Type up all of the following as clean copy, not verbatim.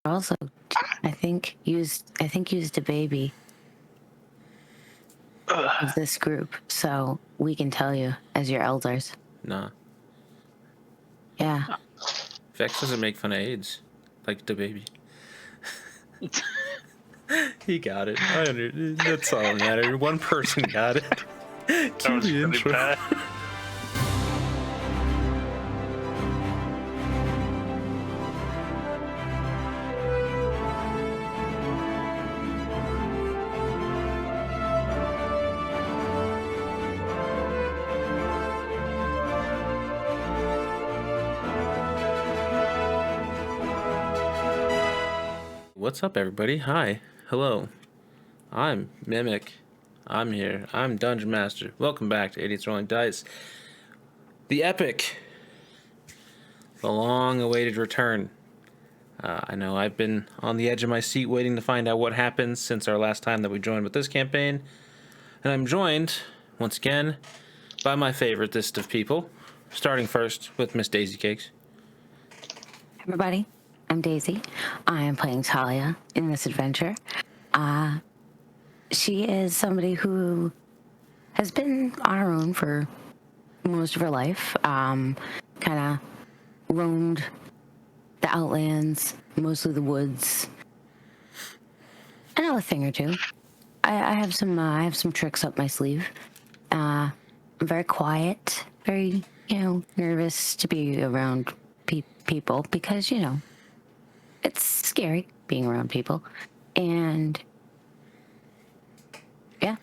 also, I think used a baby of this group, so we can tell you as your elders. Nah. Yeah. Vex doesn't make fun of AIDS, like the baby. He got it. That's all that mattered. One person got it. That was really bad. What's up, everybody? Hi. Hello. I'm Mimic. I'm here. I'm Dungeon Master. Welcome back to Idiots Rolling Dice. The epic. The long-awaited return. I know I've been on the edge of my seat waiting to find out what happens since our last time that we joined with this campaign. And I'm joined, once again, by my favoritist of people. Starting first with Miss Daisy Cakes. Everybody, I'm Daisy. I am playing Talia in this adventure. She is somebody who has been on her own for most of her life. Kind of roamed the outlands, mostly the woods. I know a thing or two. I have some tricks up my sleeve. I'm very quiet, very nervous to be around people because it's scary being around people, and yeah,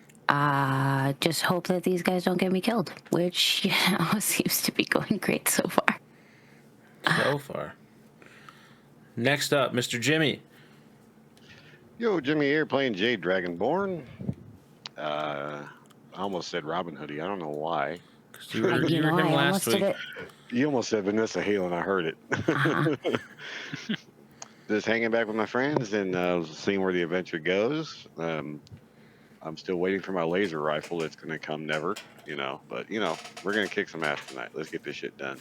just hope that these guys don't get me killed, which seems to be going great so far. So far. Next up, Mr. Jimmy. Yo, Jimmy here playing Jade Dragonborn. I almost said Robin Hoodie. I don't know why. You were him last week. You almost said Vanessa Hale, and I heard it. Uh-huh. Just hanging back with my friends and seeing where the adventure goes. I'm still waiting for my laser rifle. It's going to come never, But, we're going to kick some ass tonight. Let's get this shit done.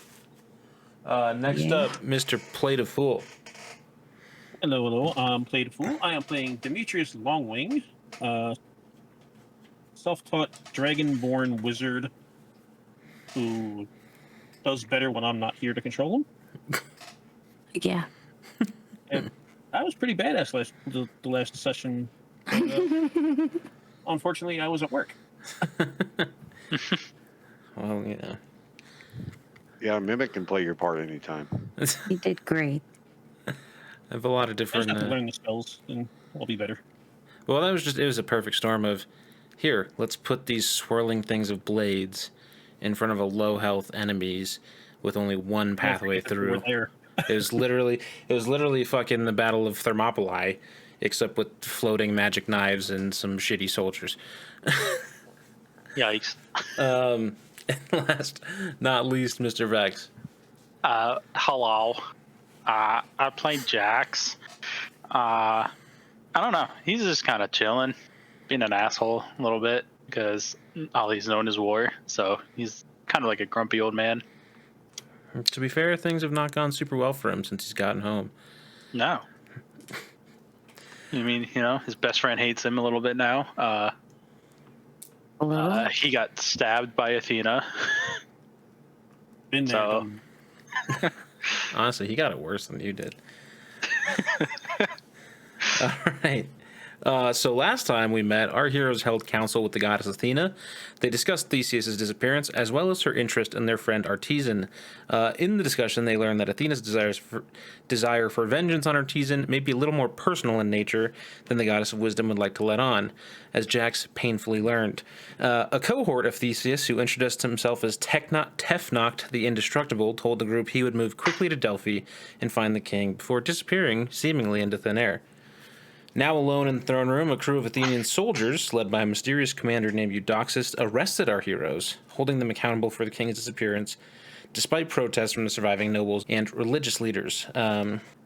Next up, Mr. Plate of Fool. Hello. I'm Plate of Fool. I am playing Demetrius Longwing, self-taught dragonborn wizard who does better when I'm not here to control him. Yeah. And I was pretty badass the last session. Unfortunately, I was at work. Well, yeah. Yeah, Mimic can play your part anytime. You did great. I have a lot of different... I just have to learn the spells, and I'll be better. Well, it was a perfect storm of, here, let's put these swirling things of blades in front of a low-health enemies with only one pathway through. It was literally fucking the Battle of Thermopylae, except with floating magic knives and some shitty soldiers. Yikes. And last, not least, Mr. Vex. Hello. I played Jax. I don't know. He's just kind of chilling, being an asshole a little bit because all he's known is war. So he's kind of like a grumpy old man. To be fair, things have not gone super well for him since he's gotten home. No. I mean, his best friend hates him a little bit now. He got stabbed by Athena. Been there. So, honestly, he got it worse than you did. All right. So last time we met, our heroes held council with the goddess Athena. They discussed Theseus' disappearance, as well as her interest in their friend Artesian. In the discussion, they learned that Athena's desire for vengeance on Artesian may be a little more personal in nature than the goddess of wisdom would like to let on, as Jax painfully learned. A cohort of Theseus, who introduced himself as Tefnoct the Indestructible, told the group he would move quickly to Delphi and find the king before disappearing, seemingly into thin air. Now alone in the throne room, a crew of Athenian soldiers, led by a mysterious commander named Eudoxus, arrested our heroes, holding them accountable for the king's disappearance, despite protests from the surviving nobles and religious leaders,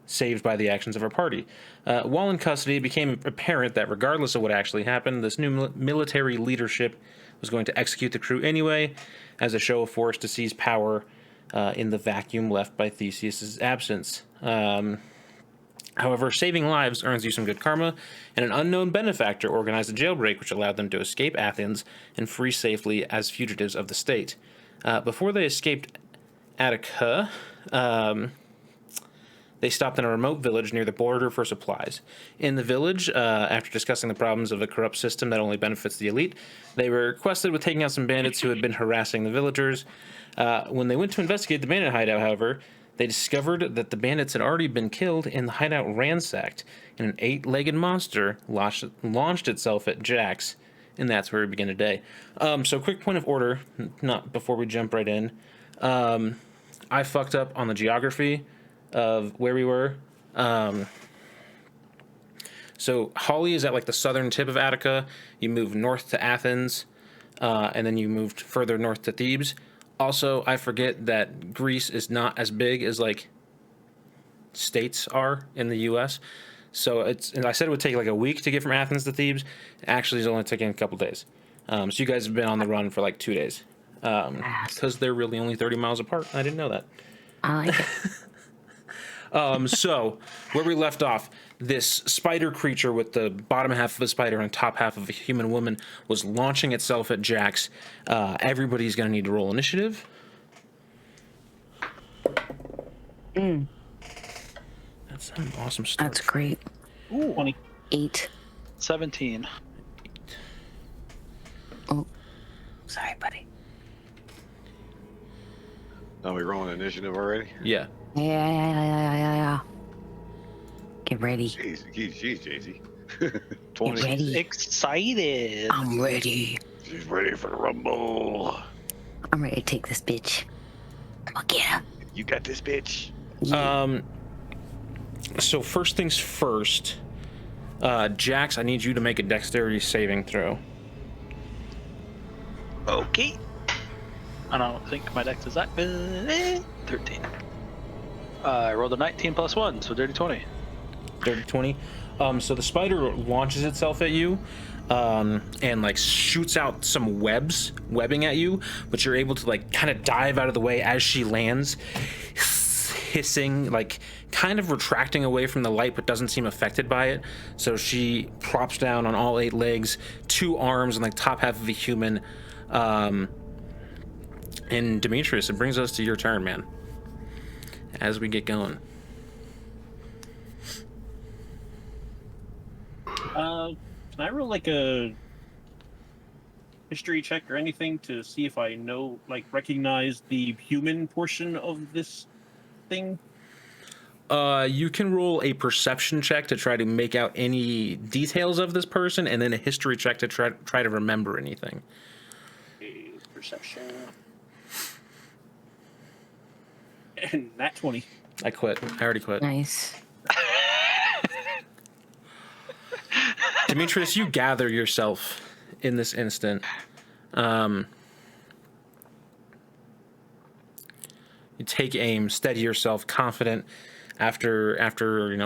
saved by the actions of our party. While in custody, it became apparent that regardless of what actually happened, this new military leadership was going to execute the crew anyway, as a show of force to seize power in the vacuum left by Theseus' absence. However, saving lives earns you some good karma, and an unknown benefactor organized a jailbreak which allowed them to escape Athens and free safely as fugitives of the state. Before they escaped Attica, they stopped in a remote village near the border for supplies. In the village, after discussing the problems of a corrupt system that only benefits the elite, they were requested with taking out some bandits who had been harassing the villagers. When they went to investigate the bandit hideout, however, they discovered that the bandits had already been killed and the hideout ransacked, and an 8-legged monster launched itself at Jax, and that's where we begin today. So quick point of order, not before we jump right in. I fucked up on the geography of where we were. So Hawley is at like the southern tip of Attica. You move north to Athens, and then you moved further north to Thebes. Also, I forget that Greece is not as big as like states are in the U.S. So and I said it would take like a week to get from Athens to Thebes. Actually, it's only taking a couple days. So you guys have been on the run for like 2 days. Because they're really only 30 miles apart. I didn't know that. I like it. So where we left off, this spider creature with the bottom half of a spider and top half of a human woman was launching itself at Jax. Everybody's going to need to roll initiative. That's an awesome start. That's great. Ooh, 20. 8. 17. Oh, sorry, buddy. Are we rolling initiative already? Yeah. Yeah. Get ready. Jeez, JC. Get 20. ready. Excited. I'm ready. She's ready for the rumble. I'm ready to take this bitch. I'm gonna get him. You got this, bitch. So first things first, Jax, I need you to make a dexterity saving throw. Okay. I don't think my dex is that good. 13. I rolled a 19 plus 1, so dirty 20. Dirty 20. So the spider launches itself at you, and like shoots out some webbing at you, but you're able to like kind of dive out of the way as she lands, hissing, like kind of retracting away from the light, but doesn't seem affected by it. So she props down on all 8 legs, 2 arms, and like top half of a human. And Demetrius, it brings us to your turn, man. As we get going. Can I roll like a history check or anything to see if I know, like, recognize the human portion of this thing? You can roll a perception check to try to make out any details of this person, and then a history check to try to remember anything. Okay, perception. And that 20. I quit. I already quit. Nice. Demetrius, you gather yourself in this instant. You take aim, steady yourself, confident. After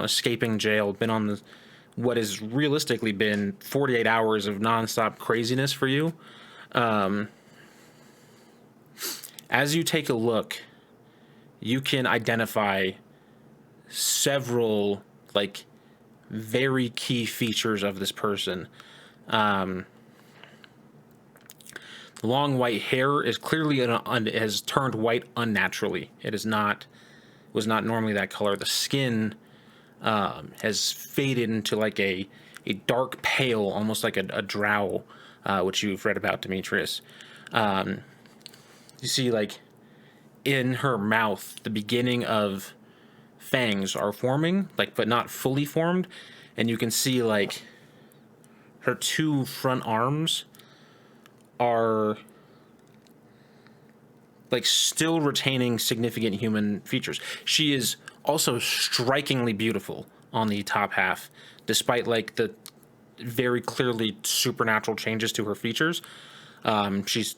escaping jail, been on what has realistically been 48 hours of nonstop craziness for you. As you take a look, you can identify several like very key features of this person. The long white hair is clearly has turned white unnaturally. It was not normally that color. The skin has faded into like a dark pale, almost like a drow, which you've read about, Demetrius. You see, like, in her mouth, the beginning of fangs are forming, like, but not fully formed, and you can see like her 2 front arms are like still retaining significant human features. She is also strikingly beautiful on the top half, despite like the very clearly supernatural changes to her features. She's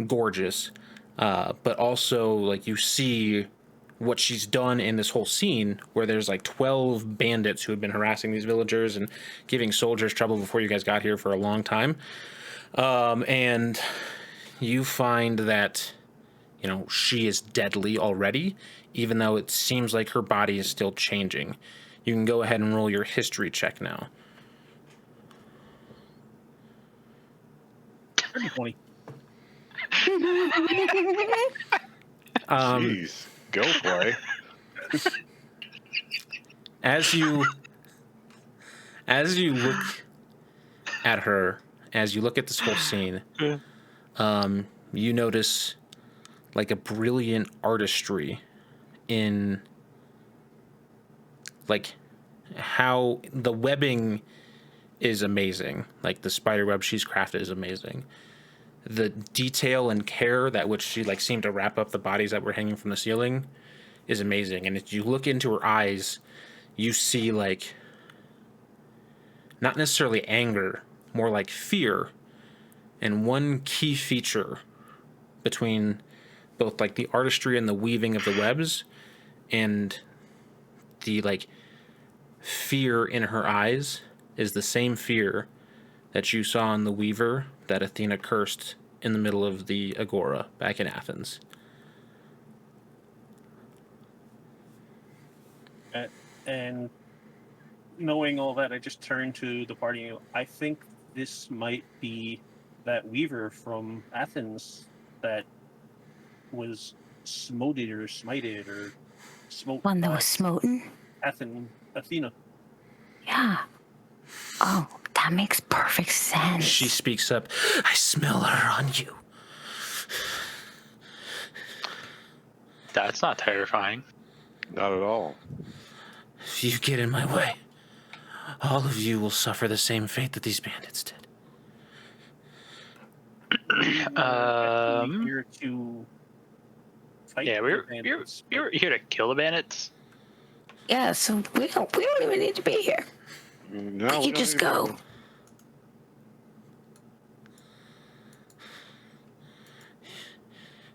gorgeous, but also like you see what she's done in this whole scene where there's like 12 bandits who had been harassing these villagers and giving soldiers trouble before you guys got here for a long time. And you find that, she is deadly already, even though it seems like her body is still changing. You can go ahead and roll your history check now. 20. Jeez, go play. As you look at her, as you look at this whole scene, you notice like a brilliant artistry in like how the webbing is amazing. Like the spider web she's crafted is amazing. The detail and care that which she like seemed to wrap up the bodies that were hanging from the ceiling is amazing. And if you look into her eyes, you see like not necessarily anger, more like fear. And one key feature between both like the artistry and the weaving of the webs and the like fear in her eyes is the same fear that you saw in the weaver that Athena cursed in the middle of the agora back in Athens. And knowing all that, I just turned to the party and I think this might be that weaver from Athens that was smoted or smited or smote. One that was smoten? Athena. Yeah. Oh, that makes perfect sense. She speaks up. I smell her on you. That's not terrifying. Not at all. If you get in my way, all of you will suffer the same fate that these bandits did. Here to fight. Yeah, we were bandits, here to kill the bandits. Yeah, so we don't even need to be here. No, We we could don't just even- go.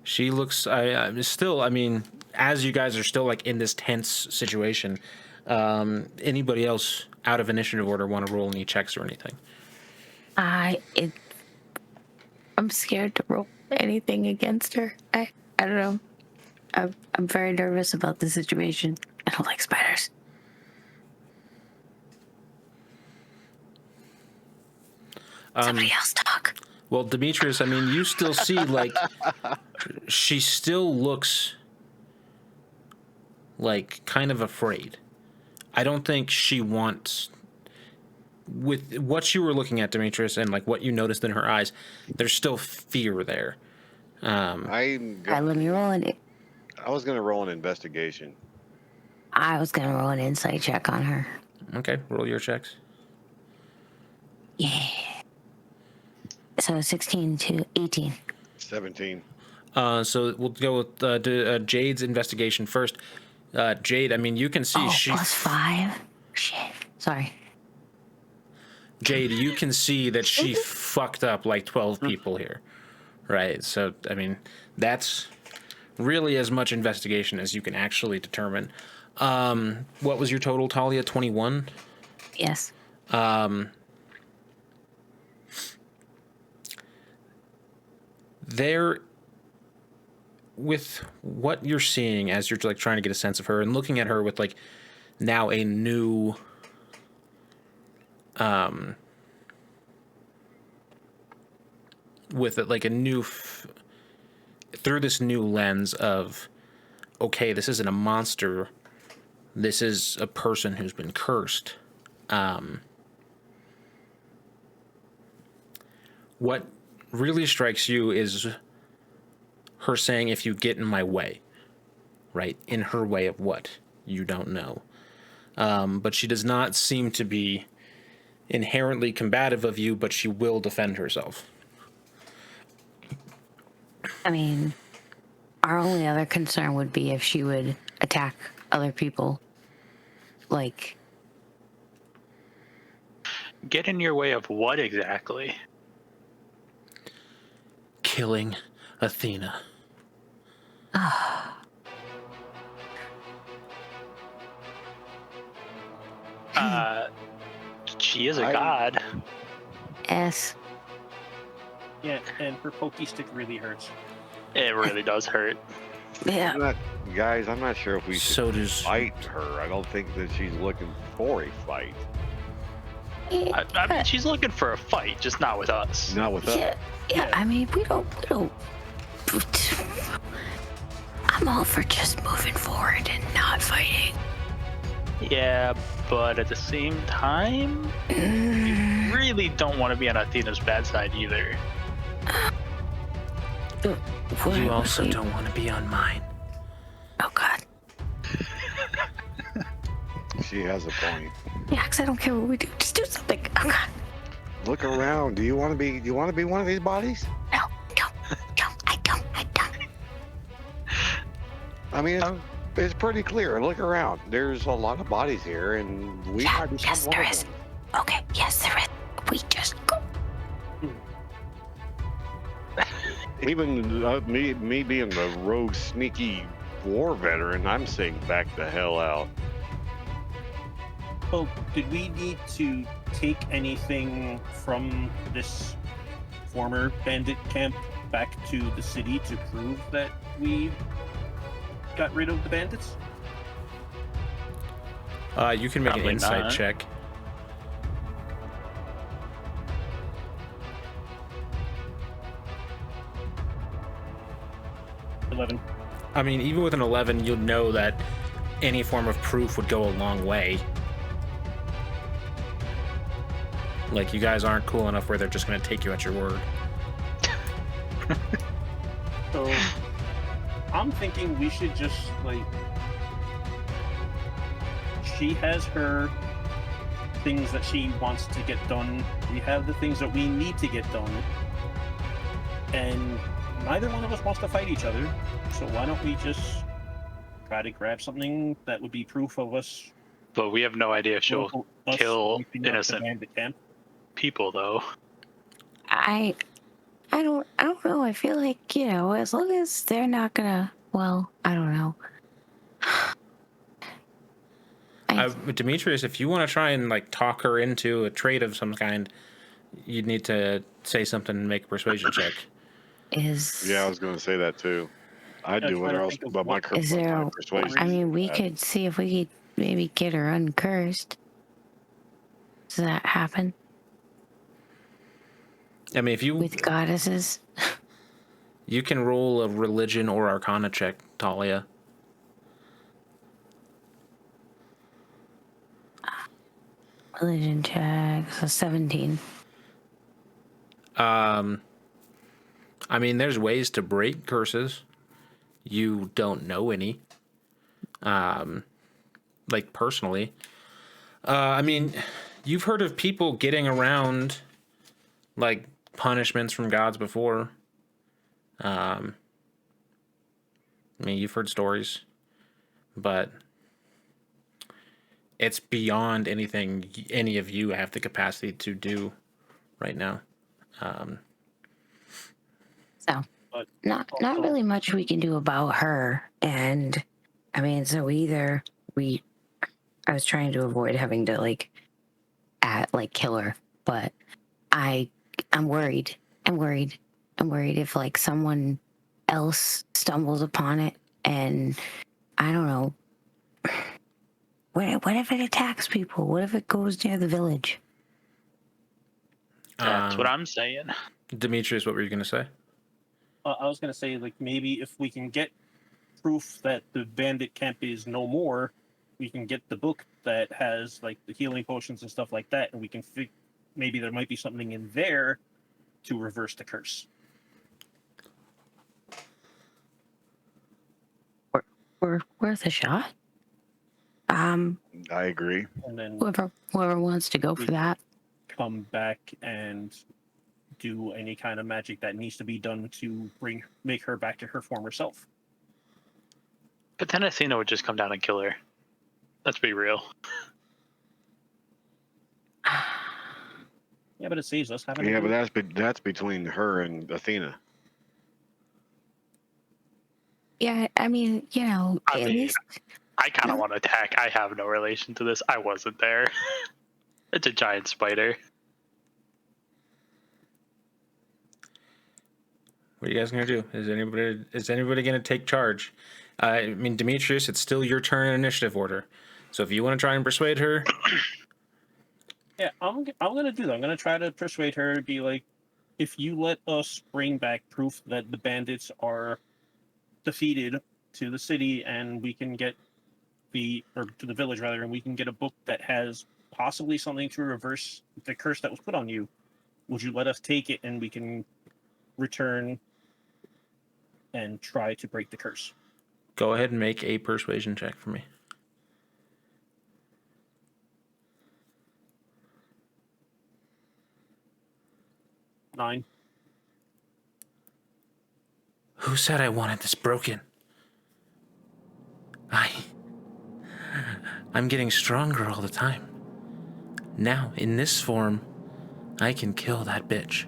She looks. I'm still. I mean, as you guys are still like in this tense situation, anybody else out of initiative order want to roll any checks or anything? I'm scared to roll anything against her. I don't know. I'm very nervous about the situation. I don't like spiders. Somebody else talk. Well, Demetrius, I mean, you still see like she still looks like kind of afraid. I don't think she wants. With what you were looking at, Demetrius, and like what you noticed in her eyes, there's still fear there. I'm All right, go- let me roll it. I was gonna roll an investigation. I was gonna roll an insight check on her. Okay, roll your checks. Yeah. So 16 to 18. 17. So we'll go with Jade's investigation first. Jade, I mean, you can see Oh, she. plus 5? Shit. Sorry. Jade, you can see that she fucked up like 12 people here, right? So, I mean, that's really as much investigation as you can actually determine. What was your total, Talia? 21? Yes. There, with what you're seeing as you're like trying to get a sense of her and looking at her with like now a new with it like a new through this new lens of okay, this isn't a monster, this is a person who's been cursed. What really strikes you is her saying, if you get in my way, right? In her way of what? You don't know. But she does not seem to be inherently combative of you, but she will defend herself. I mean, our only other concern would be if she would attack other people. Like, Get in your way of what exactly? Killing Athena. She is a god. S. Yeah, and her pokey stick really hurts. It really does hurt. Yeah. Guys, I'm not sure if we should So does fight her. I don't think that she's looking for a fight. I mean, she's looking for a fight, just not with us. Not with us. Yeah. I mean, we don't. I'm all for just moving forward and not fighting. Yeah, but at the same time, you really don't want to be on Athena's bad side either. you also don't want to be on mine? Oh God. She has a point. Yeah, because I don't care what we do. Just do something. Oh God. Look around. Do you want to be? Do you want to be one of these bodies? No, I don't. I mean, it's pretty clear. Look around. There's a lot of bodies here, and we might become yes, one there of is. them. Okay, yes, there is. We just go. Even me being the rogue, sneaky war veteran, I'm saying back the hell out. Well, did we need to take anything from this former bandit camp back to the city to prove that we got rid of the bandits? You can make Probably an insight not. check. $11. I mean, even with an 11, you'll know that any form of proof would go a long way. Like, you guys aren't cool enough where they're just going to take you at your word. So I'm thinking we should just like, she has her things that she wants to get done. We have the things that we need to get done. And neither one of us wants to fight each other. So why don't we just try to grab something that would be proof of us? But we have no idea if she'll us kill wiping out the innocent bandit camp. people, though. I don't know. I feel like, as long as they're not gonna, well, I don't know. Demetrius, if you want to try and like talk her into a trade of some kind, you'd need to say something and make a persuasion check. Yeah, I was going to say that too. I'd I'm do it, trying to or else, think of but my, what- Is there my a- persuasion. I mean, we is bad. could see if we could maybe get her uncursed. Does that happen I mean, if you with goddesses? you can roll a religion or arcana check, Talia. Religion check, so 17. I mean, there's ways to break curses. You don't know any. Like personally. I mean, you've heard of people getting around like punishments from gods before. I mean, you've heard stories, but it's beyond anything any of you have the capacity to do right now. So, But not also- really much we can do about her. And I mean, so I was trying to avoid having to kill her, but I'm worried. I'm worried if like someone else stumbles upon it, and I don't know. What if it attacks people? What if it goes near the village? That's what I'm saying. Demetrius, what were you going to say? I was going to say, like, maybe if we can get proof that the bandit camp is no more, we can get the book that has, like, the healing potions and stuff like that, and we can maybe there might be something in there to reverse the curse. We're worth a shot. I agree. And then Whoever wants to go for that. come back and do any kind of magic that needs to be done to make her back to her former self. But then Athena would just come down and kill her. Let's be real. Yeah, but it saves us having. Yeah, but that's between her and Athena. Yeah, I mean, I at mean, least I kind of want to attack. I have no relation to this. I wasn't there. It's a giant spider. What are you guys gonna do? Is anybody gonna take charge? I mean, Demetrius, it's still your turn in initiative order. So if you want to try and persuade her, Yeah, I'm gonna do that. I'm gonna try to persuade her to be like, if you let us bring back proof that the bandits are defeated to the city, and we can get or to the village rather, and we can get a book that has possibly something to reverse the curse that was put on you, would you let us take it and we can return and try to break the curse? go ahead and make a persuasion check for me. Nine. Who said I wanted this broken? I'm getting stronger all the time. Now, in this form, I can kill that bitch.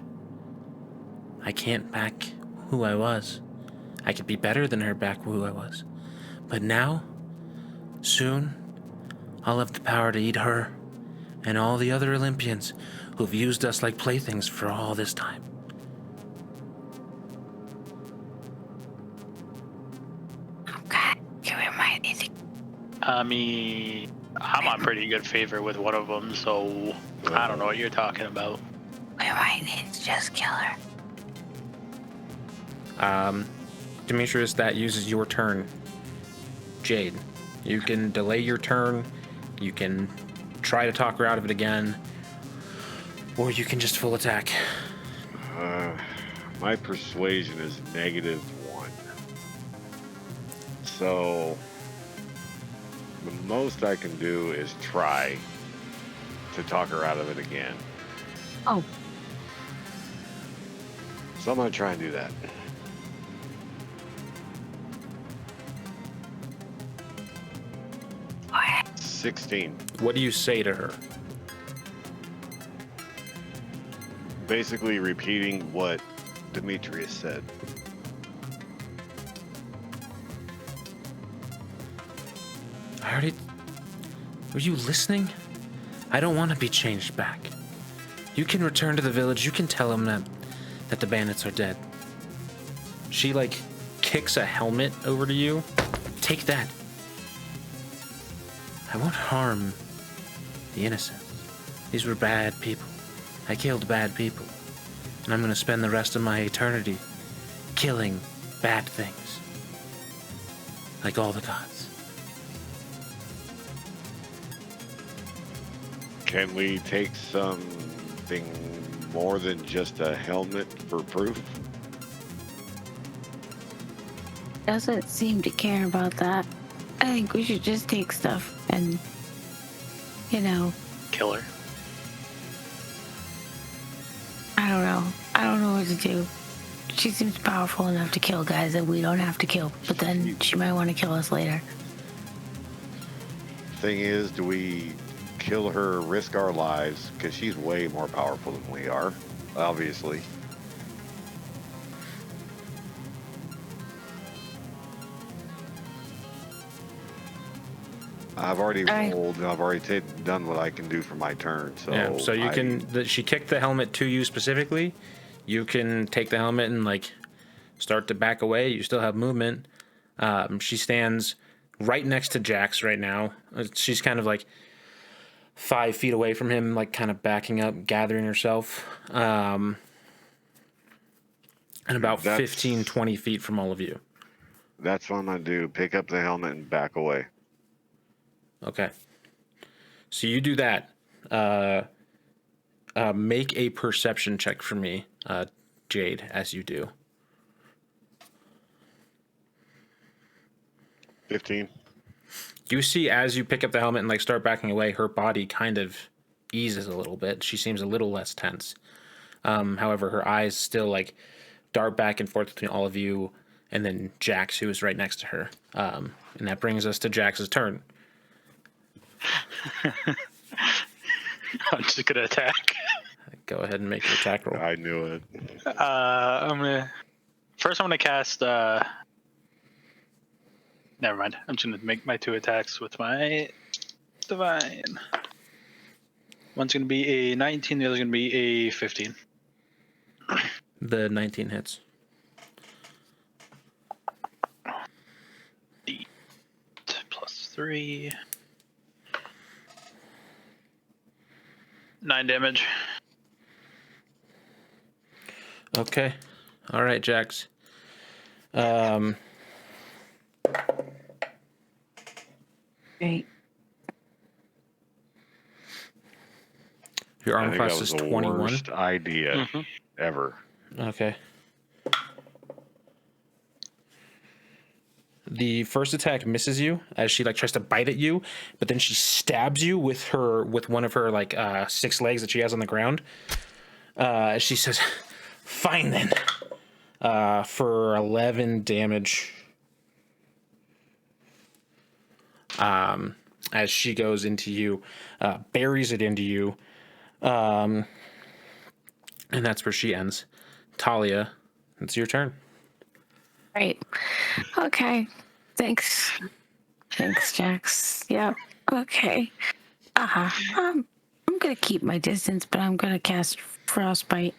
I can't back who I was. I could be better than her back who I was. But now, soon, I'll have the power to eat her and all the other Olympians who've used us like playthings for all this time. Okay, you remind me. I mean, I'm on pretty good favor with one of them, so I don't know what you're talking about. We might need to just kill her. Demetrius, that uses your turn. Jade, you can delay your turn, you can try to talk her out of it again, or you can just full attack. My persuasion is -1. So the most I can do is try to talk her out of it again. Oh, So I'm going to try and do that. okay. 16. What do you say to her? Basically repeating what Demetrius said. I already... Were you listening? I don't want to be changed back. You can return to the village. You can tell them that the bandits are dead. She, like, kicks a helmet over to you. Take that. I won't harm the innocent. These were bad people. I killed bad people. And I'm going to spend the rest of my eternity killing bad things. Like all the gods. Can we take something more than just a helmet for proof? Doesn't seem to care about that. I think we should just take stuff and, Kill her. I don't know. I don't know what to do. She seems powerful enough to kill guys that we don't have to kill, but then she might want to kill us later. Thing is, do we kill her, risk our lives? Because she's way more powerful than we are, obviously. I've already rolled, and I've already done what I can do for my turn. So Yeah, so you can... She kicked the helmet to you specifically. You can take the helmet and, like, start to back away. You still have movement. She stands right next to Jax right now. She's kind of, like, 5 feet away from him, like, kind of backing up, gathering herself. And about 15, 20 feet from all of you. That's what I'm going to do. Pick up the helmet and back away. Okay. So you do that. Make a perception check for me, Jade, as you do. 15. You see, as you pick up the helmet and like start backing away, her body kind of eases a little bit. She seems a little less tense. However, her eyes still like dart back and forth between all of you and then Jax, who is right next to her. And that brings us to Jax's turn. I'm just gonna attack. Go ahead and make your attack roll. I knew it. I'm gonna cast. Never mind. I'm just gonna make my 2 attacks with my divine. One's gonna be a 19. The other's gonna be a 15. The 19 hits. 3. 9 damage. Okay. All right, Jax. Great. Your I armor think that class was is the 21. worst idea ever. Okay. The first attack misses you as she like tries to bite at you, but then she stabs you with one of her like 6 legs that she has on the ground. She says, "Fine then." For 11 damage. As she goes into you, buries it into you, and that's where she ends. Talia, it's your turn. Right. Okay. Thanks. Thanks, Jax. Yep. Okay. I'm gonna keep my distance, but I'm gonna cast Frostbite.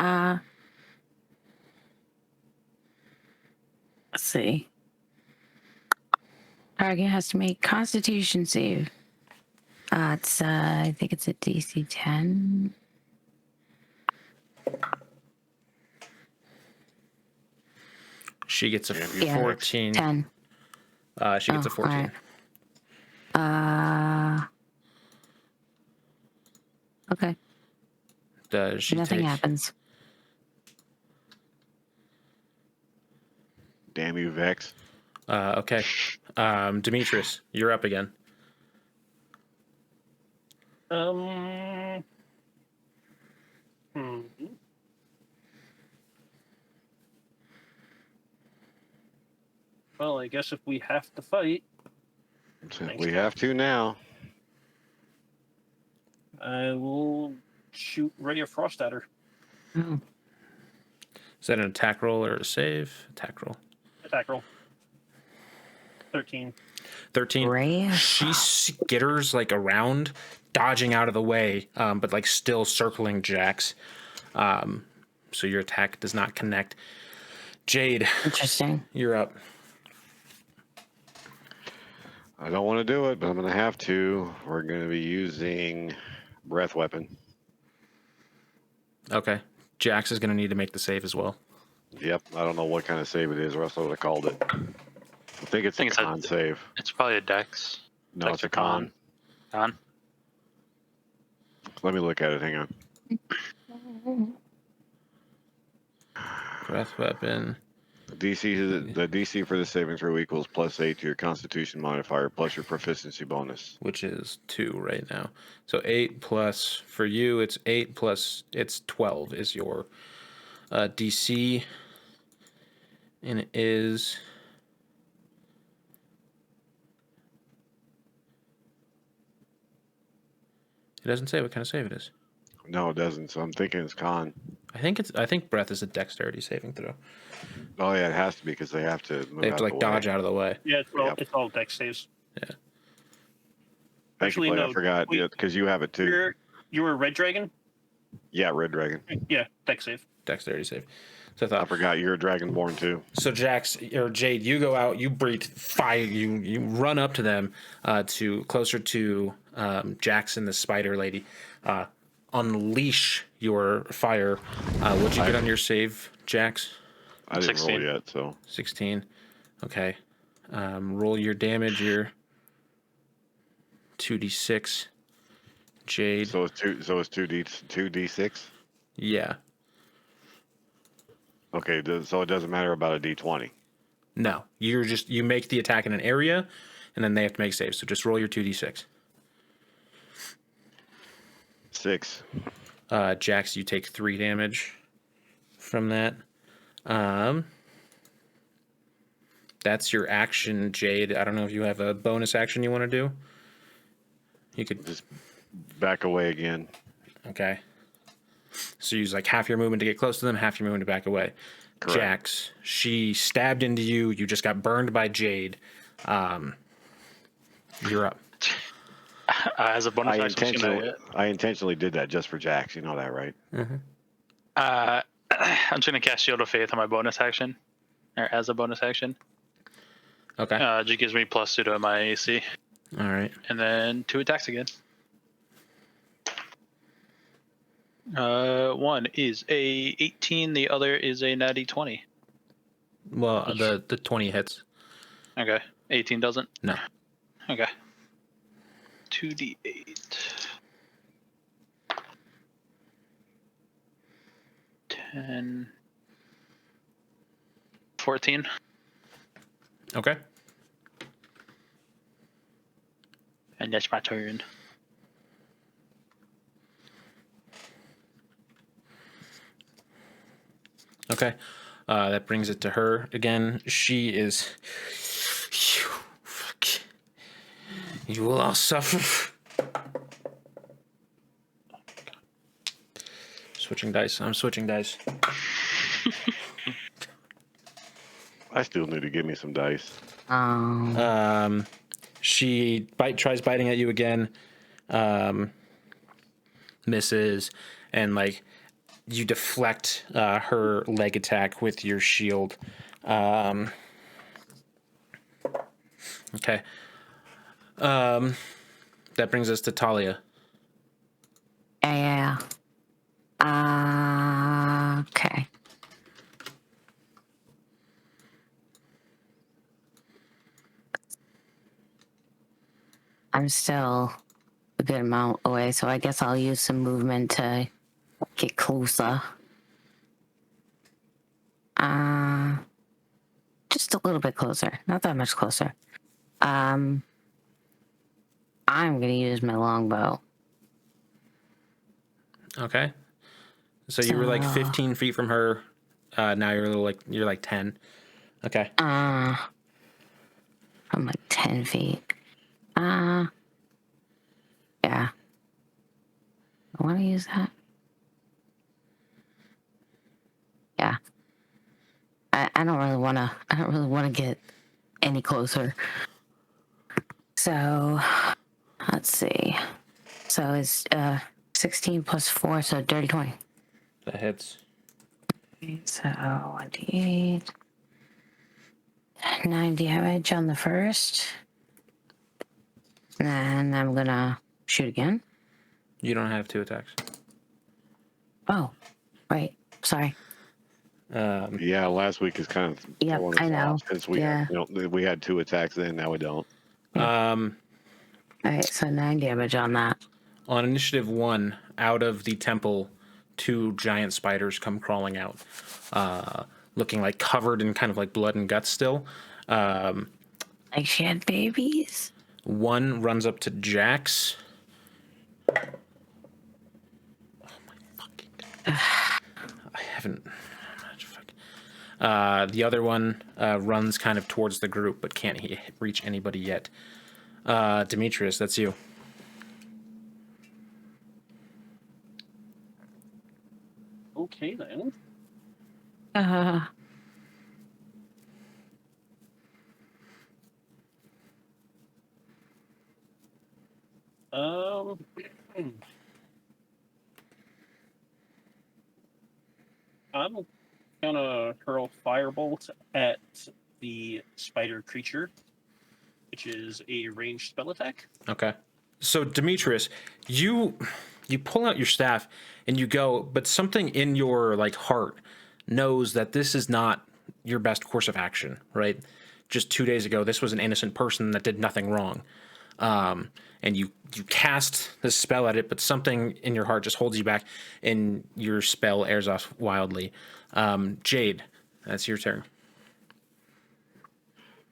Let's see. Target has to make Constitution save. It's I think it's a DC 10. She gets a Yeah, 14. 10. She gets a 14. Alright. Okay. Does she Nothing take? happens. Damn you, Vex. Okay. Demetrius, you're up again. Well, I guess if we have to fight, We have to now. I will shoot Ray of Frost at her. Oh. Is that an attack roll or a save? Attack roll. Attack roll. 13. 13. Ray? She skitters like around, dodging out of the way, but like still circling Jax. So your attack does not connect. Jade, Interesting. you're up. I don't want to do it, but I'm going to have to. We're going to be using breath weapon. Okay. Jax is going to need to make the save as well. Yep. I don't know what kind of save it is, or else I would have called it. I think it's a con save. It's probably a dex. No, Dex it's a or con. con. Con? Let me look at it. Hang on. Breath weapon. The DC for the saving throw equals +8 to your Constitution modifier plus your proficiency bonus. Which is 2 right now. So 8 plus, for you, it's 8 plus, it's 12 is your DC. And it is... It doesn't say what kind of save it is. No, it doesn't. So I'm thinking it's con. I think breath is a dexterity saving throw. Oh yeah, it has to be because they have to move They have out to like the dodge way. out of the way. Yeah, Yep. it's all dex saves. Yeah. Thank Actually, you, Blade. no, I forgot wait. because you have it too. You were a red dragon? Yeah, Red Dragon. Yeah, dex save. Dexterity save. So I I thought. forgot you're a Dragonborn too. So Jax or Jade, you go out, you breathe fire, you run up to them, to closer to Jax and the spider lady. Unleash your fire. What'd you get on your save, Jax? I didn't 16. roll yet, so 16. Okay. Roll your damage. Your 2d6. Jade. so it's 2d6. Yeah. Okay, so it doesn't matter about a d20. No. You make the attack in an area, and then they have to make saves. So just roll your 2d6. 6. Jax, you take 3 damage from that. That's your action, Jade. I don't know if you have a bonus action you want to do. You could Just back away again. Okay. So you use like half your movement to get close to them, half your movement to back away. Correct. Jax, she stabbed into you. You just got burned by Jade. You're up. As a bonus action, I intentionally did that just for Jax. You know that, right? I'm just gonna cast Shield of Faith on my bonus action, or as a bonus action. Okay. Just gives me +2 to my AC. All right. And then 2 attacks again. One is a 18, the other is a natty 20. Well, the 20 hits. Okay. 18 doesn't? No. Okay. 2d8. 10. 14. Okay. And that's my turn. Okay. That brings it to her again. She is. You will all suffer. Switching dice. I'm switching dice. I still need to give me some dice. She tries biting at you again. Misses, and like you deflect her leg attack with your shield. Okay. That brings us to Talia. Yeah. Okay. I'm still a good amount away, so I guess I'll use some movement to get closer. Just a little bit closer, not that much closer. I'm gonna use my longbow. Okay. So you were like 15 feet from her. Now you're like 10. Okay. I'm like 10 feet. Yeah. I want to use that. Yeah. I don't really want to get any closer. So, let's see. So it's 16 plus 4, so dirty 20. That hits. So 1d8. 9 damage on the first. And I'm gonna shoot again. You don't have 2 attacks. Oh, right. Sorry. Yeah, last week is kind of Yep, throwing us I know. off since we Yeah. we had 2 attacks then, now we don't. All right, so 9 damage on that. On initiative 1, out of the temple, 2 giant spiders come crawling out, looking like covered in kind of like blood and guts still. Like she had babies? One runs up to Jax. Oh my fucking God. I haven't. The other one runs kind of towards the group, but can't reach anybody yet. Demetrius, that's you. Okay then. Um. I'm gonna hurl firebolt at the spider creature, which is a ranged spell attack. Okay. So Demetrius, you pull out your staff and you go, but something in your like heart knows that this is not your best course of action, right? Just 2 days ago, this was an innocent person that did nothing wrong. And you cast this spell at it, but something in your heart just holds you back, and your spell airs off wildly. Jade, that's your turn.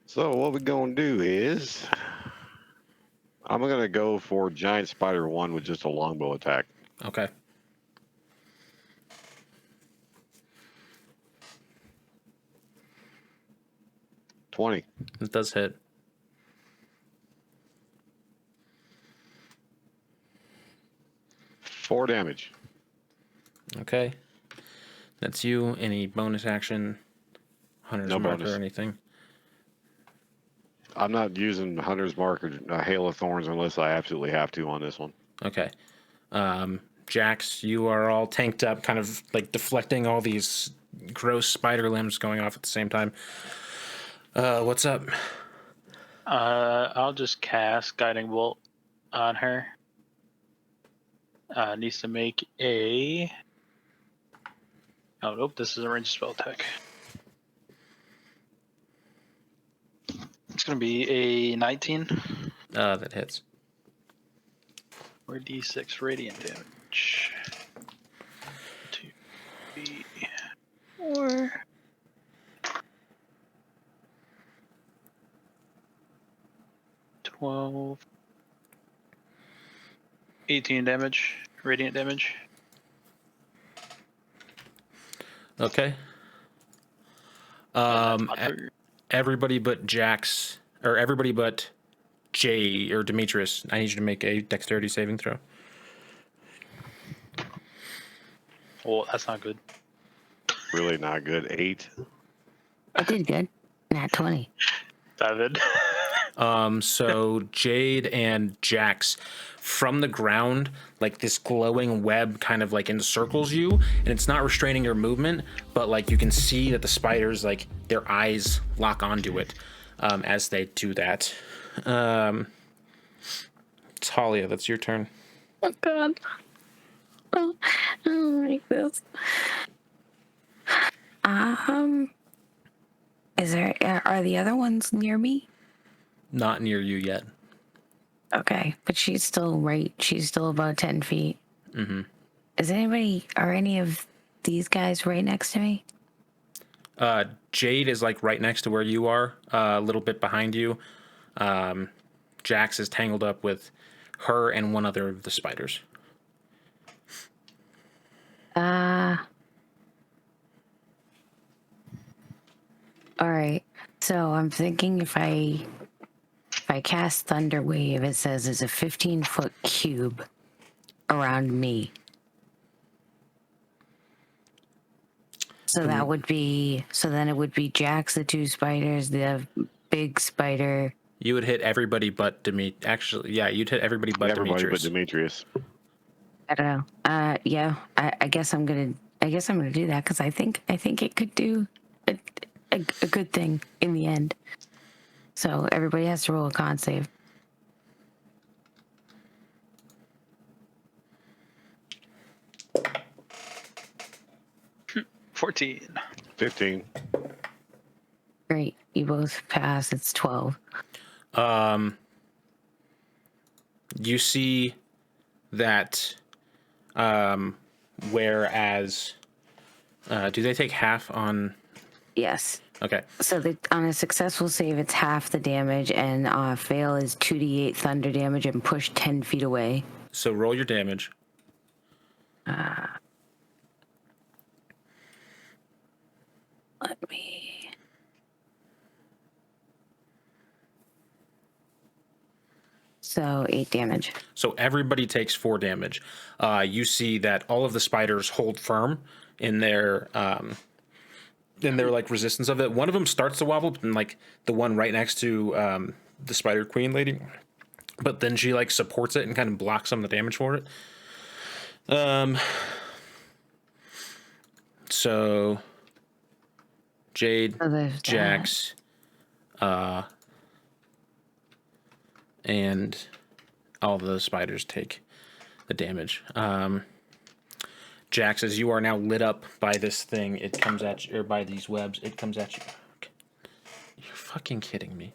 So what we're gonna do is I'm gonna go for giant spider 1 with just a longbow attack. Okay. $20. It does hit. Four damage. Okay. That's you. Any bonus action? Hunter's No mark bonus. or anything? I'm not using Hunter's Mark or Hail of Thorns unless I absolutely have to on this one. Okay. Jax, you are all tanked up, kind of like deflecting all these gross spider limbs going off at the same time. What's up? I'll just cast Guiding Bolt on her. Needs to make a. Oh nope, this is a ranged spell attack. It's gonna be a 19. That hits. 4d6 radiant damage. 2d4. 12. 18 damage. Radiant damage. Okay. And that's my turn. Everybody but Jax, or everybody but Jay or Demetrius, I need you to make a dexterity saving throw. Oh, that's not good. Really not good. 8. I did good. Nat 20. 7. So Jade and Jax, from the ground, like this glowing web kind of like encircles you, and it's not restraining your movement, but like you can see that the spiders, like their eyes lock onto it as they do that. Talia, that's your turn. Oh God. Oh, I don't like this. Are the other ones near me? Not near you yet. Okay, but she's still about 10 feet. Mm-hmm. Are any of these guys right next to me? Jade is like right next to where you are, a little bit behind you. Jax is tangled up with her and one other of the spiders. All right. So I'm thinking if I cast Thunder Wave, it says it's a 15-foot cube around me. So that would be, so then it would be Jax, the 2 spiders, the big spider. You would hit everybody but Demetrius. Actually, yeah, you'd hit everybody but Everybody Demetrius. but Demetrius. I don't know. Yeah, I guess I'm gonna do that because I think it could do a good thing in the end. So everybody has to roll a con save. 14. 15. Great, you both pass. It's 12. You see that whereas do they take half on? Yes. Okay. So on a successful save, it's half the damage, and fail is 2d8 thunder damage and push 10 feet away. So roll your damage. Let me. So 8 damage. So everybody takes 4 damage. You see that all of the spiders hold firm in their like resistance of it. One of them starts to wobble, and like the one right next to the spider queen lady, but then she like supports it and kind of blocks some of the damage for it. So Jade, Jax, and all of those spiders take the damage. Jax, as you are now lit up by this thing, it comes at you, or by these webs, it comes at you. You're fucking kidding me.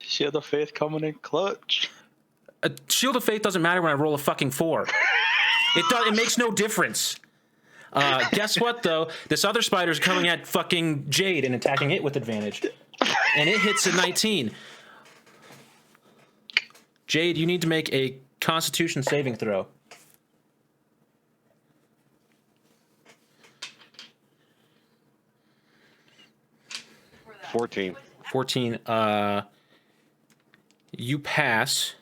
Shield of Faith coming in clutch. A Shield of Faith doesn't matter when I roll a fucking 4. It makes no difference. Guess what, though? This other spider's coming at fucking Jade and attacking it with advantage. And it hits a 19. Jade, you need to make a Constitution saving throw. $14. 14. You pass.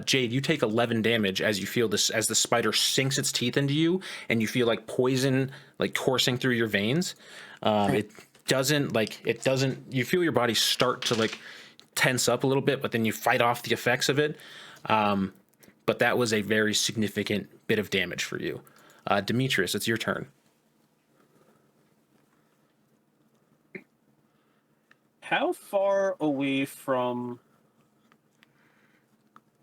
Jade, you take 11 damage as you feel this, as the spider sinks its teeth into you, and you feel like poison like coursing through your veins. It doesn't, you feel your body start to like tense up a little bit, but then you fight off the effects of it. But that was a very significant bit of damage for you. Demetrius, it's your turn. How far away from?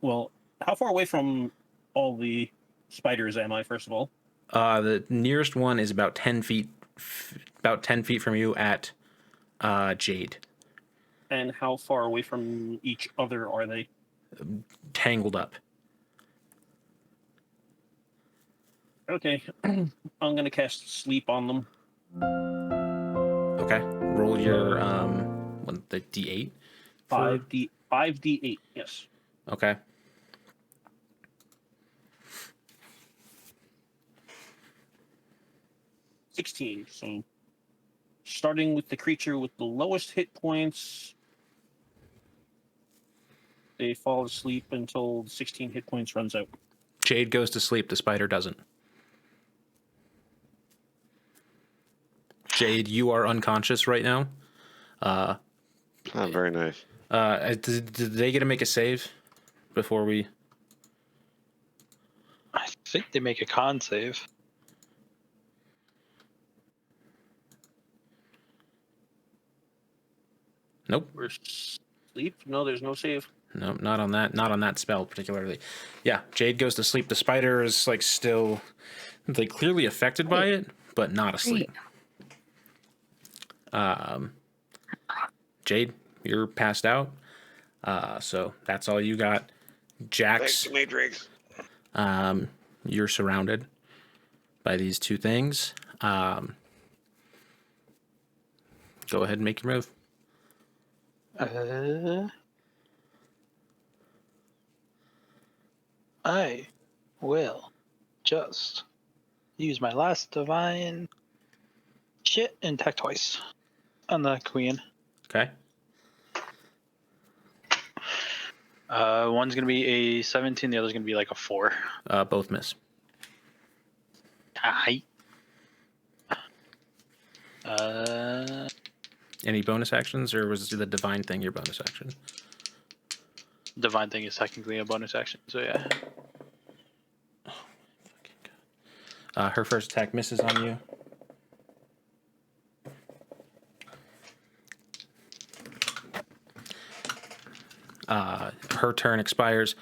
Well, how far away from all the spiders am I? First of all, The nearest one is about 10 feet, from you at Jade. and how far away from each other are they? Tangled up. Okay, I'm gonna cast sleep on them. Okay. Roll your the D8. 5d8. Yes. Okay. $16. So, starting with the creature with the lowest hit points, they fall asleep until 16 hit points runs out. Jade goes to sleep. The spider doesn't. Jade, you are unconscious right now. Oh, very nice. Did they get to make a save before we? I think they make a con save. Nope. We're asleep? No, there's no save. No, not on that. Not on that spell particularly. Yeah, Jade goes to sleep. The spider is like still, like clearly affected by it, but not asleep. Jade, you're passed out. So that's all you got. Jax, Matrix. you're surrounded by these two things. Go ahead and make your move. I will just use my last divine shit and attack twice on the queen. Okay. One's gonna be a 17, the other's gonna be like a 4. Both miss. Aye. Any bonus actions, or was the divine thing your bonus action? Divine thing is technically a bonus action, so yeah. Her first attack misses on you. Her turn expires.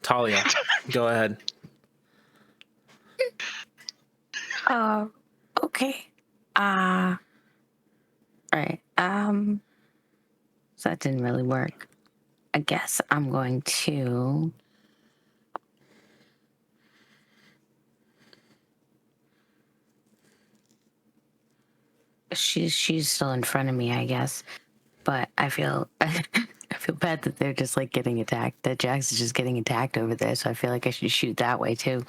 Talia, go ahead. Okay. Alright. So that didn't really work. I guess I'm going to. She's still in front of me, I guess. But I feel I feel bad that they're just like getting attacked. That Jax is just getting attacked over there. So I feel like I should shoot that way too.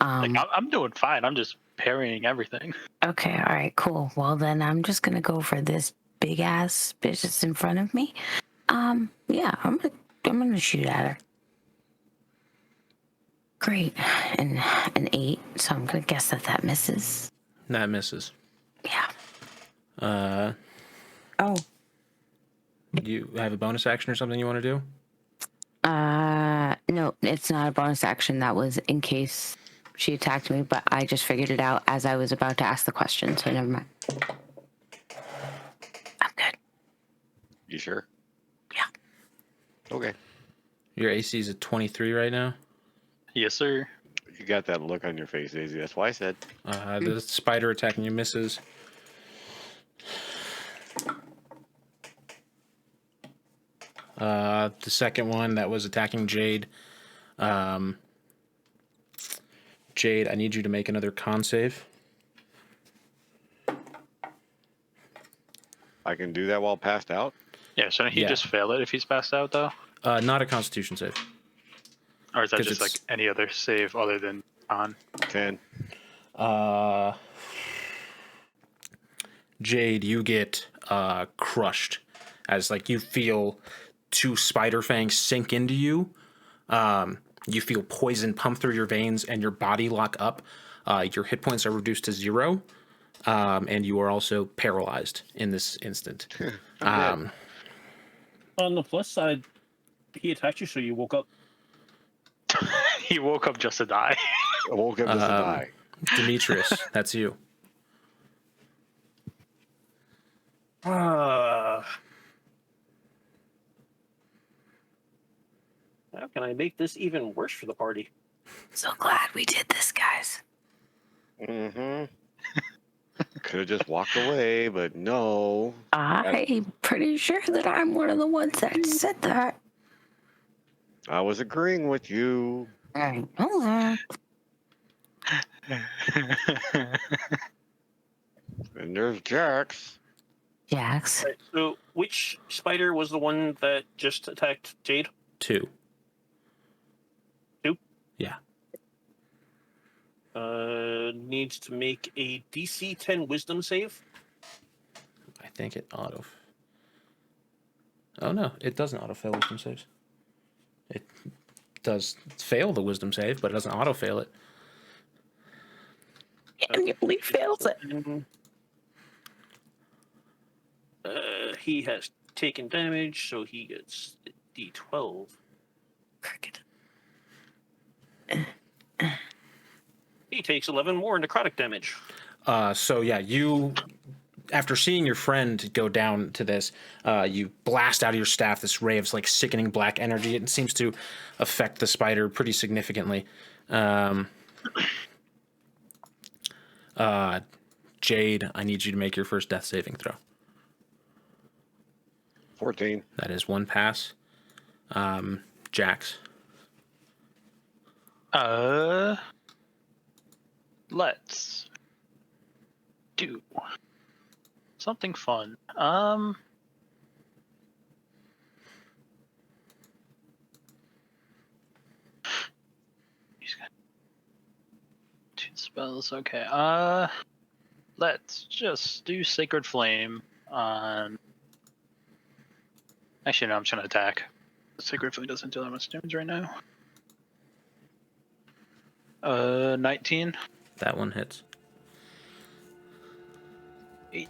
Like, I'm doing fine. I'm just parrying everything. Okay, all right, cool. Well then I'm just gonna go for this big ass bitch that's in front of me. Yeah, I'm gonna shoot at her. Great. And an 8, so I'm gonna guess that misses. That misses. Yeah. Oh. You have a bonus action or something you want to do? No, it's not a bonus action. That was in case she attacked me, but I just figured it out as I was about to ask the question, so never mind. I'm good. You sure? Yeah. Okay. Your AC is at 23 right now. Yes, sir. You got that look on your face, Daisy. That's why I said. The spider attacking you misses. The second one that was attacking Jade. Jade, I need you to make another con save. I can do that while passed out. Yeah, shouldn't he Yeah. just fail it if he's passed out, though? Not a Constitution save. Or is that 'Cause just it's- like any other save other than on? 10. Jade, you get crushed as like you feel two spider fangs sink into you. You feel poison pump through your veins and your body lock up. Your hit points are reduced to 0, and you are also paralyzed in this instant. On the plus side, he attacked you, so you woke up. He woke up just to die. I woke up just to die. Demetrius, that's you. How can I make this even worse for the party? So glad we did this, guys. Mm-hmm. Could have just walked away, but no. I'm pretty sure that I'm one of the ones that said that. I was agreeing with you. I know that. And there's Jax. Jax. Right, so, which spider was the one that just attacked Jade? 2. 2? Yeah. Needs to make a DC 10 Wisdom save. I think it auto. Oh no, it doesn't auto-fail wisdom saves. It does fail the wisdom save, but it doesn't auto-fail it. Annually fails it. He has taken damage, so he gets D12. Cricket. He takes 11 more necrotic damage. So yeah, you, after seeing your friend go down to this, you blast out of your staff this ray of like sickening black energy. It seems to affect the spider pretty significantly. Jade, I need you to make your first death saving throw. 14. That is 1 pass. Jax. Let's do something fun. He's got 2 spells. Okay. Let's just do Sacred Flame on. Actually, no, I'm trying to attack. Sacred Flame doesn't do that much damage right now. 19. That one hits. 8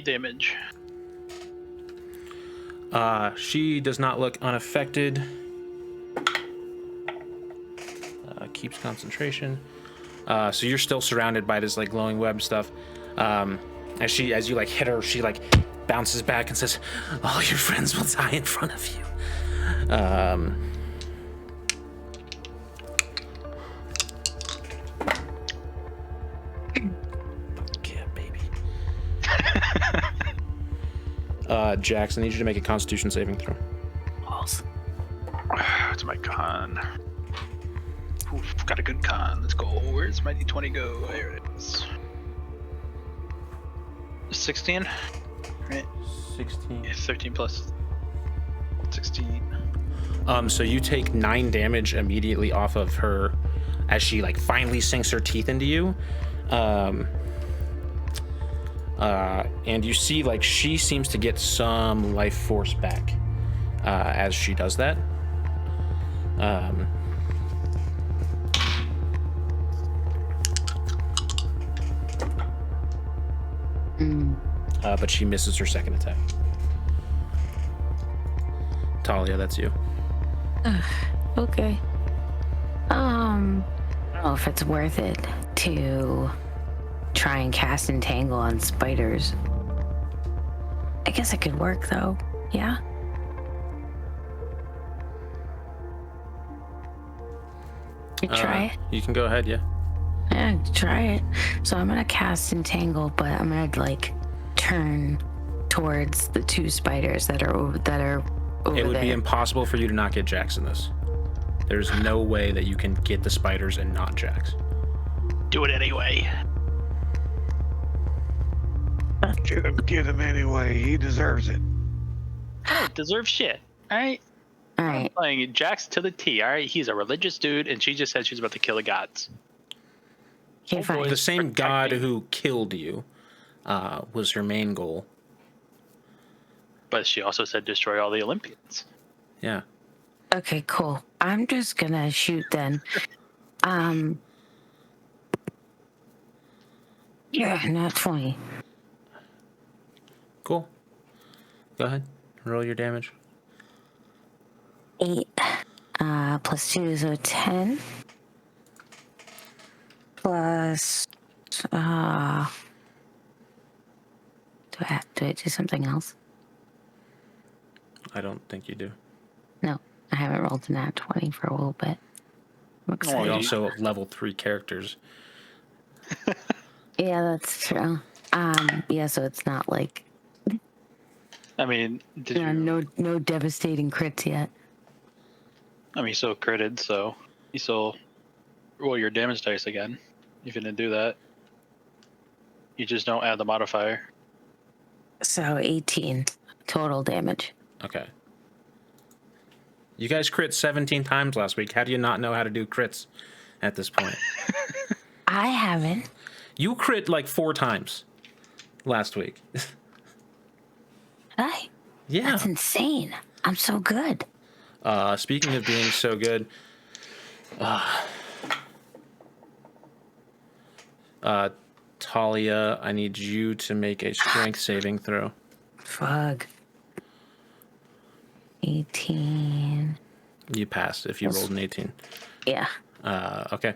damage. She does not look unaffected. Keeps concentration. So you're still surrounded by this like glowing web stuff. As you like hit her, she like bounces back and says, "All your friends will die in front of you." Yeah, baby. Jax, I need you to make a Constitution saving throw. Balls. What's my con? Oof, got a good con. Let's go. Where's my d20 go? There it is. 16? Right? 16. Yeah, 13 plus 16. So you take 9 damage immediately off of her as she like finally sinks her teeth into you. And you see like she seems to get some life force back as she does that. But she misses her second attack. Talia, that's you. Okay. I don't know if it's worth it to try and cast Entangle on spiders. I guess it could work though. Yeah. You try it. You can go ahead, yeah. Yeah, try it. So I'm gonna cast Entangle, but I'm gonna like turn towards the 2 spiders that are over there. It would be impossible for you to not get Jax in this. There's no way that you can get the spiders and not Jax. Do it anyway. Get him anyway. He deserves it. I don't deserve shit. Alright? All right. Playing Jax to the T, alright? He's a religious dude, and she just said she's about to kill the gods. Okay, fine. The same Protect god me. who killed you was her main goal. But she also said destroy all the Olympians. Yeah. Okay, cool. I'm just gonna shoot then. Yeah, not 20. Cool. Go ahead. Roll your damage. 8 plus 2, so 10. Plus do I do something else? I don't think you do. No, I haven't rolled a nat 20 for a little bit. I'm We excited. also have level 3 characters. Yeah, that's true. Yeah, so it's not like I mean, did you? no devastating crits yet. I mean, you still critted, so you still roll your damage dice again. If you didn't do that, you just don't add the modifier. So 18 total damage. Okay. You guys crit 17 times last week. How do you not know how to do crits at this point? I haven't. You crit like 4 times last week. Hey, Yeah. that's insane. I'm so good. Speaking of being so good, Talia, I need you to make a strength saving throw. Fuck. 18. You passed if you rolled an 18. Yeah. Okay.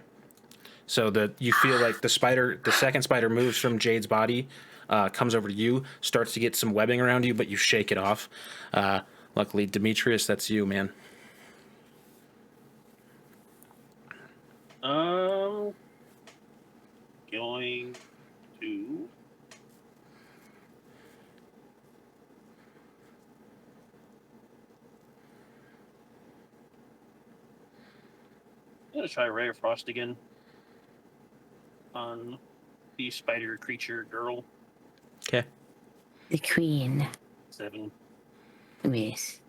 So you feel like the second spider moves from Jade's body, comes over to you, starts to get some webbing around you, but you shake it off. Luckily, Demetrius, that's you, man. Going to. I'm gonna try Ray of Frost again on the spider creature girl. Okay. The queen. 7. Yes.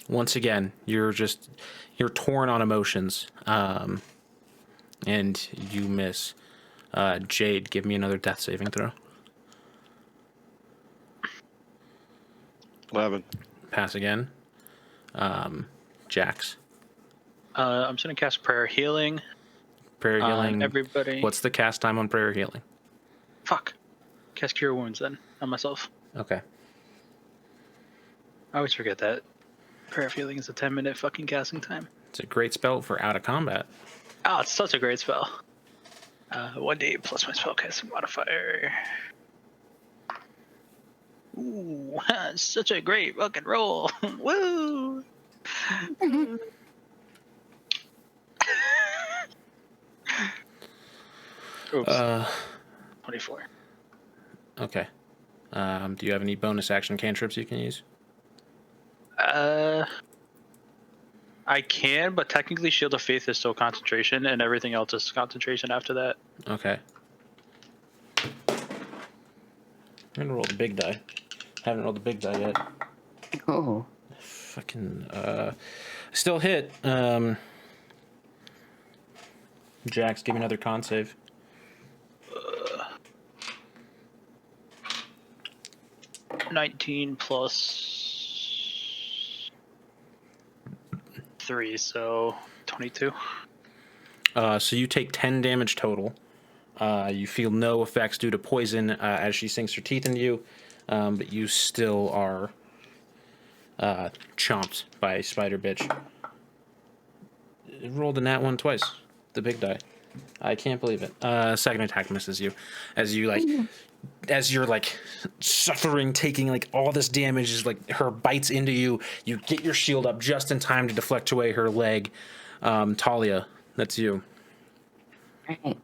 Once again, you're torn on emotions, and you miss. Jade, give me another death saving throw. 11. Pass again. Jax. I'm just gonna cast Prayer Healing. Prayer healing. Everybody. What's the cast time on prayer healing? Fuck. Cast Cure Wounds then on myself. Okay. I always forget that. Prayer Healing is a 10-minute fucking casting time. It's a great spell for out of combat. Oh, it's such a great spell. 1d plus my spellcasting modifier. Ooh, such a great fucking roll. Woo! Oops. 24. Okay. Do you have any bonus action cantrips you can use? I can, but technically Shield of Faith is still concentration, and everything else is concentration after that. Okay. I'm gonna roll the big die. Haven't rolled the big die yet. Oh. Fucking still hit. Jax, give me another con save. 19 plus 3, so 22. So you take 10 damage total. You feel no effects due to poison as she sinks her teeth into you, but you still are chomped by a spider bitch. It rolled a nat 1 twice. The big die. I can't believe it. Second attack misses you. As you're suffering, taking like all this damage, is like her bites into you. You get your shield up just in time to deflect away her leg. Talia, that's you. Right.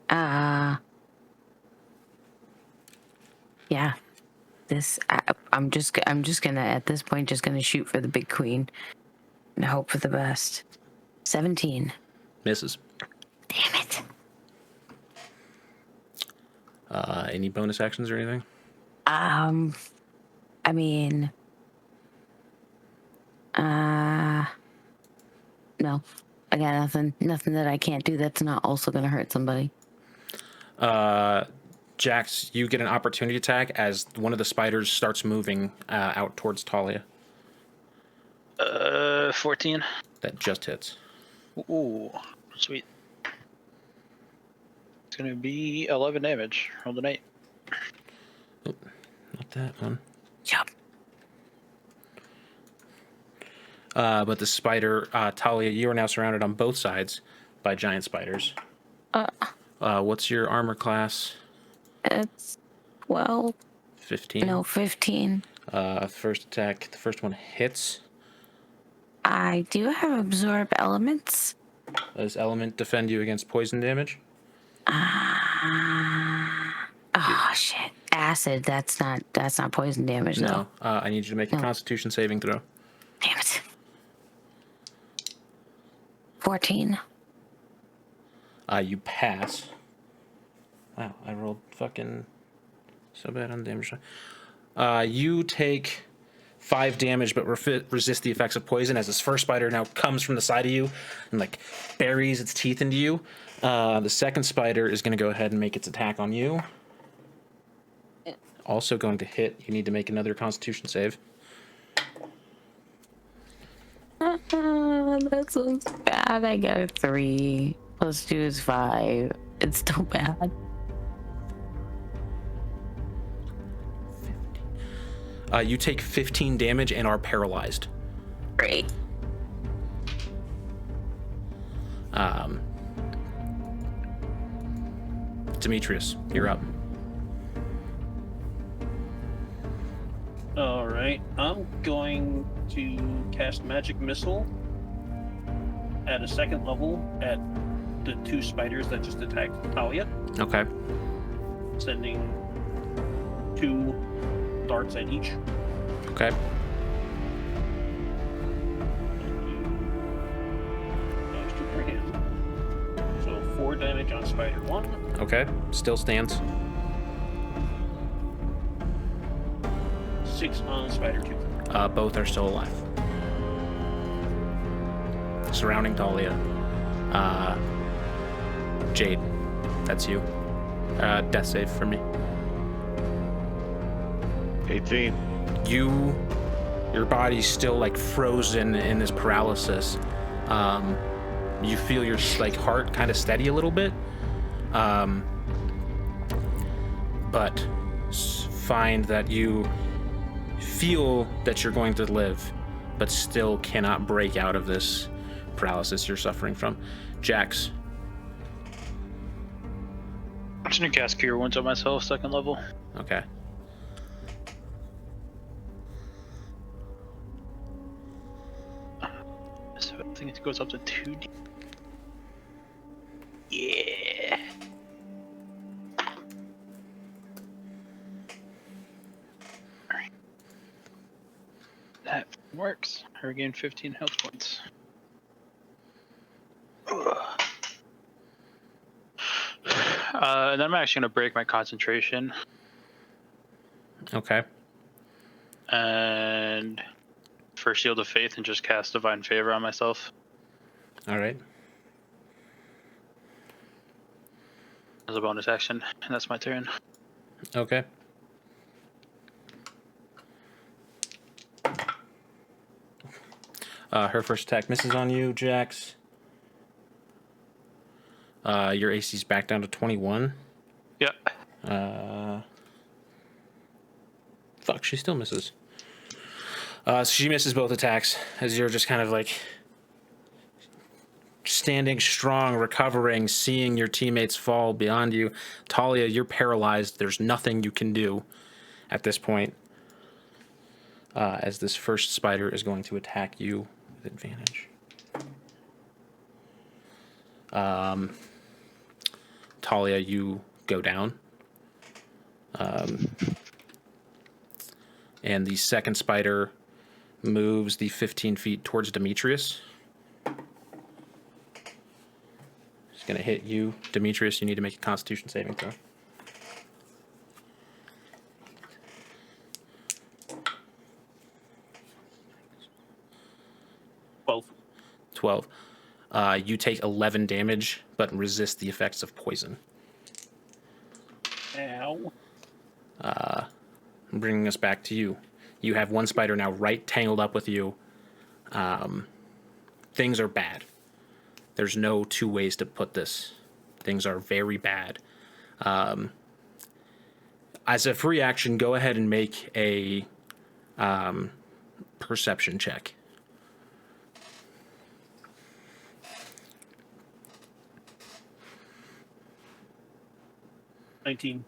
Yeah. I'm just gonna at this point just gonna shoot for the big queen and hope for the best. 17. Misses. Damn it. Any bonus actions or anything? I mean, no. I got nothing that I can't do that's not also gonna hurt somebody. Jax, you get an opportunity attack as one of the spiders starts moving out towards Talia. 14. That just hits. Ooh, sweet. It's gonna be 11 damage. Roll the 8. Oh, not that one. Yup. But the spider, Talia, you are now surrounded on both sides by giant spiders. What's your armor class? It's 12. 15. No, 15. First attack. The first one hits. I do have absorb elements. Does element defend you against poison damage? Oh shit. Acid. That's not poison damage though. No. I need you to make a No. Constitution saving throw. Damn it. 14. You pass. Wow, I rolled fucking so bad on damage. You take 5 damage, but resist the effects of poison as this first spider now comes from the side of you and like buries its teeth into you. The second spider is going to go ahead and make its attack on you. Also going to hit. You need to make another Constitution save. That sounds bad. I got a 3. Plus 2 is 5. It's still bad. You take 15 damage and are paralyzed. Great. Demetrius, you're up. All right, I'm going to cast Magic Missile at a 2nd level at the 2 spiders that just attacked Talia, Okay. sending 2 darts at each. Okay. Those 2 per hand. So 4 damage on Spider 1. Okay. Still stands. 6 on Spider 2. Both are still alive. Surrounding Talia. Jade, that's you. Death save for me. 18. Your body's still like frozen in this paralysis. You feel your like heart kind of steady a little bit, but find that you feel that you're going to live, but still cannot break out of this paralysis you're suffering from. Jax. I'm just gonna cast Cure Wounds on myself, 2nd level. Okay. So I think it goes up to 2D. Yeah. Alright. That works. I regain 15 health points. And then I'm actually going to break my concentration Okay. and for Shield of Faith and just cast Divine Favor on myself All right. as a bonus action, and that's my turn. Okay. Her first attack misses on you, Jax. Your AC's back down to 21. Yeah. Fuck, she still misses. So she misses both attacks as you're just kind of like standing strong, recovering, seeing your teammates fall beyond you. Talia, you're paralyzed. There's nothing you can do at this point. As this first spider is going to attack you with advantage. Talia, you go down. And the second spider moves the 15 feet towards Demetrius. It's going to hit you. Demetrius, you need to make a Constitution saving throw. Both. 12. You take 11 damage, but resist the effects of poison. Ow. Bringing us back to you. You have one spider now right tangled up with you. Things are bad. There's no 2 ways to put this. Things are very bad. As a free action, go ahead and make a perception check. $19.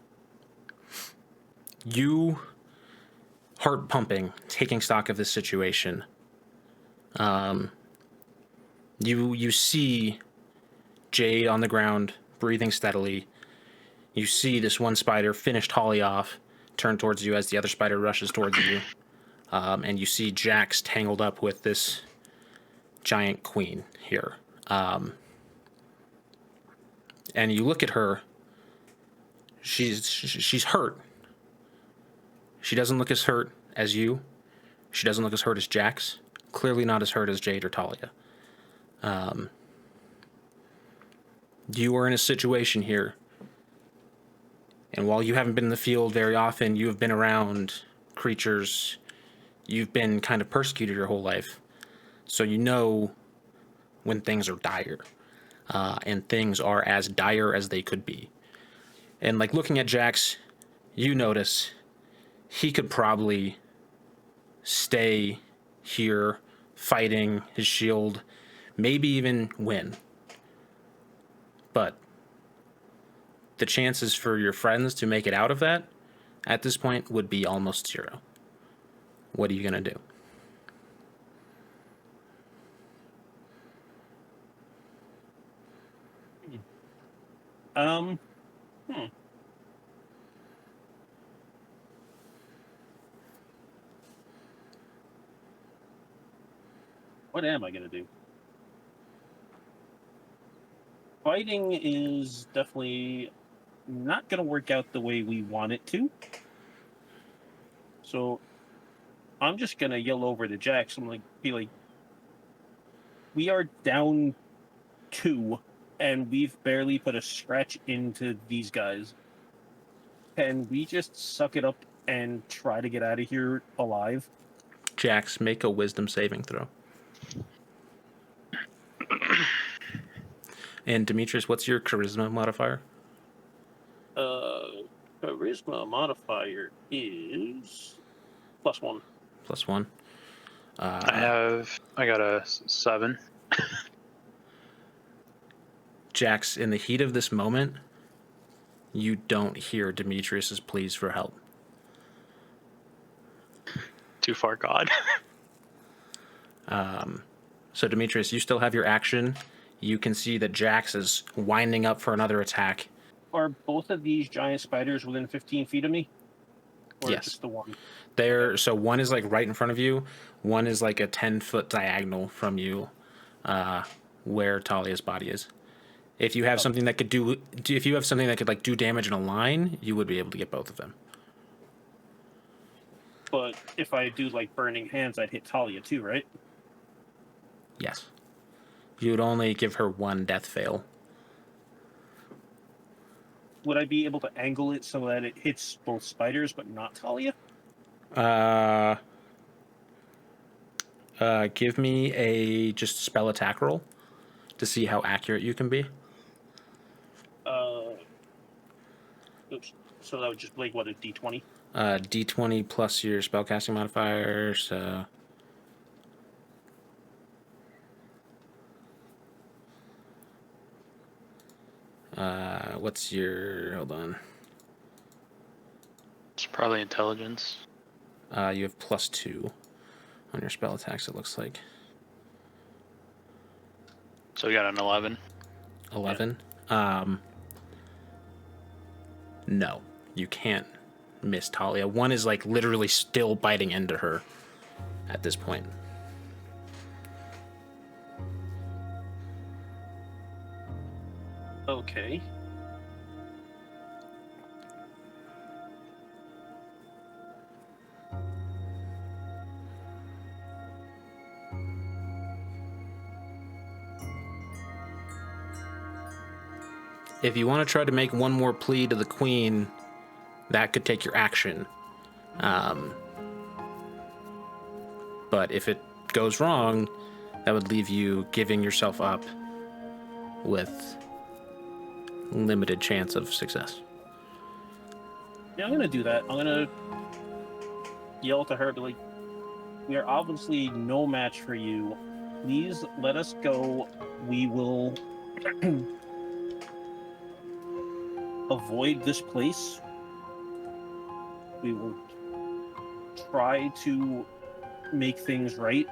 You, heart pumping, taking stock of this situation, You see Jade on the ground, breathing steadily. You see this one spider finish Holly off, turn towards you as the other spider rushes towards you. And you see Jax tangled up with this giant queen here. And you look at her. She's hurt. She doesn't look as hurt as you. She doesn't look as hurt as Jax. Clearly not as hurt as Jade or Talia. You are in a situation here, and while you haven't been in the field very often, you have been around creatures. You've been kind of persecuted your whole life, so you know when things are dire, and things are as dire as they could be. And like looking at Jax, you notice he could probably stay here fighting his shield, maybe even win. But the chances for your friends to make it out of that at this point would be almost zero. What are you going to do? What am I going to do? Fighting is definitely not going to work out the way we want it to. So I'm just going to yell over to Jax. I'm like, be like, we are down 2, and we've barely put a scratch into these guys. Can we just suck it up and try to get out of here alive? Jax, make a wisdom saving throw. And Demetrius, what's your charisma modifier? Charisma modifier is +1. +1. I got a 7. Jax, in the heat of this moment, you don't hear Demetrius's pleas for help. Too far gone. So Demetrius, you still have your action. You can see that Jax is winding up for another attack. Are both of these giant spiders within 15 feet of me? Or Yes. just the one? So one is like right in front of you. One is like a 10-foot diagonal from you, where Talia's body is. If you have something that could like do damage in a line, you would be able to get both of them. But if I do like burning hands, I'd hit Talia too, right? Yes. You would only give her one death fail. Would I be able to angle it so that it hits both spiders but not Talia? Give me a just spell attack roll to see how accurate you can be. Oops. So that would just like what, a D20? D20 plus your spellcasting modifier. So what's your? Hold on. It's probably intelligence. You have +2 on your spell attacks. It looks like So we got an 11. 11. No, you can't miss Talia. One is like literally still biting into her at this point. Okay. If you want to try to make one more plea to the queen, that could take your action. But if it goes wrong, that would leave you giving yourself up with limited chance of success. Yeah, I'm gonna do that. I'm gonna yell to her, be like, we are obviously no match for you. Please let us go. We will avoid this place. We will try to make things right.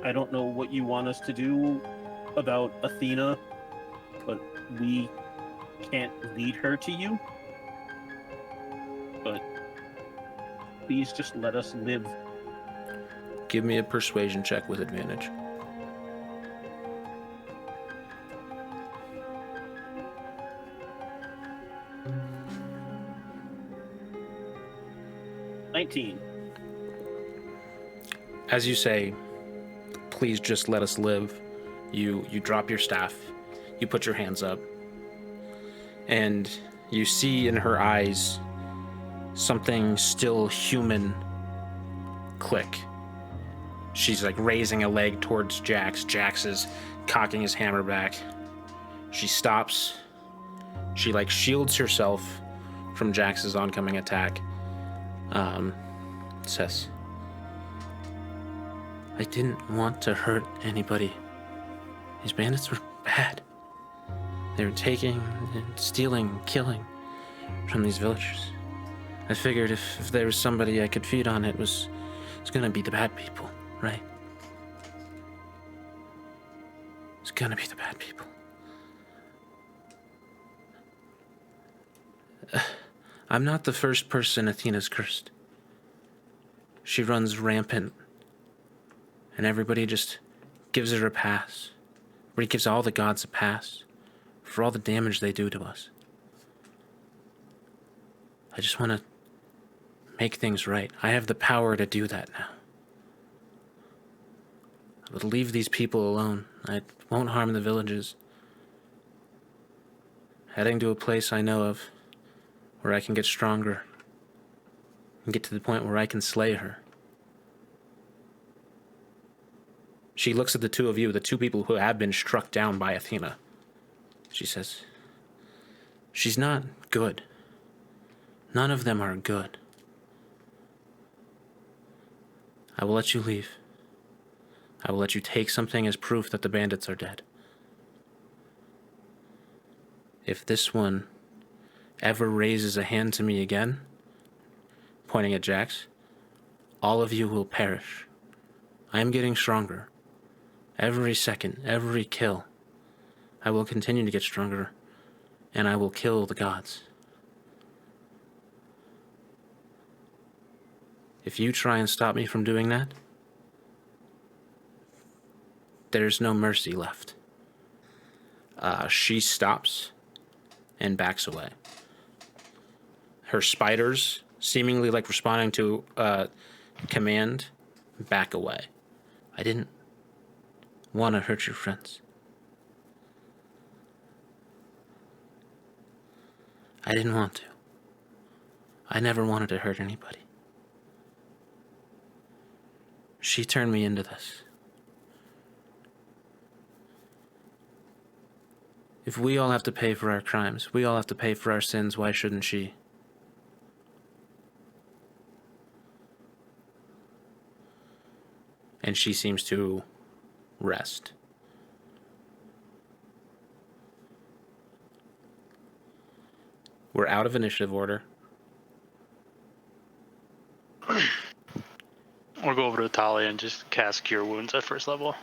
I don't know what you want us to do about Athena, but we can't lead her to you. But please just let us live. Give me a persuasion check with advantage. $19. As you say, please just let us live. You drop your staff, you put your hands up, and you see in her eyes something still human click. She's like raising a leg towards Jax. Jax is cocking his hammer back. She stops. She like shields herself from Jax's oncoming attack. Says, I didn't want to hurt anybody. These bandits were bad. They were taking and stealing, killing from these villagers. I figured if there was somebody I could feed on, it's gonna be the bad people, right? It's gonna be the bad people. I'm not the first person Athena's cursed. She runs rampant, and everybody just gives her a pass. Everybody gives all the gods a pass for all the damage they do to us. I just want to make things right. I have the power to do that now. I will leave these people alone. I won't harm the villages. Heading to a place I know of where I can get stronger and get to the point where I can slay her. She looks at the two of you, the two people who have been struck down by Athena. She says, she's not good. None of them are good. I will let you leave. I will let you take something as proof that the bandits are dead. If this one ever raises a hand to me again, pointing at Jax, all of you will perish. I am getting stronger. Every second, every kill, I will continue to get stronger, and I will kill the gods. If you try and stop me from doing that, there's no mercy left. She stops and backs away. Her spiders, seemingly like responding to command, back away. I didn't want to hurt your friends. I didn't want to. I never wanted to hurt anybody. She turned me into this. If we all have to pay for our crimes, we all have to pay for our sins, why shouldn't she? And she seems to rest. We're out of initiative order. We'll go over to Talia and just cast Cure Wounds at first level.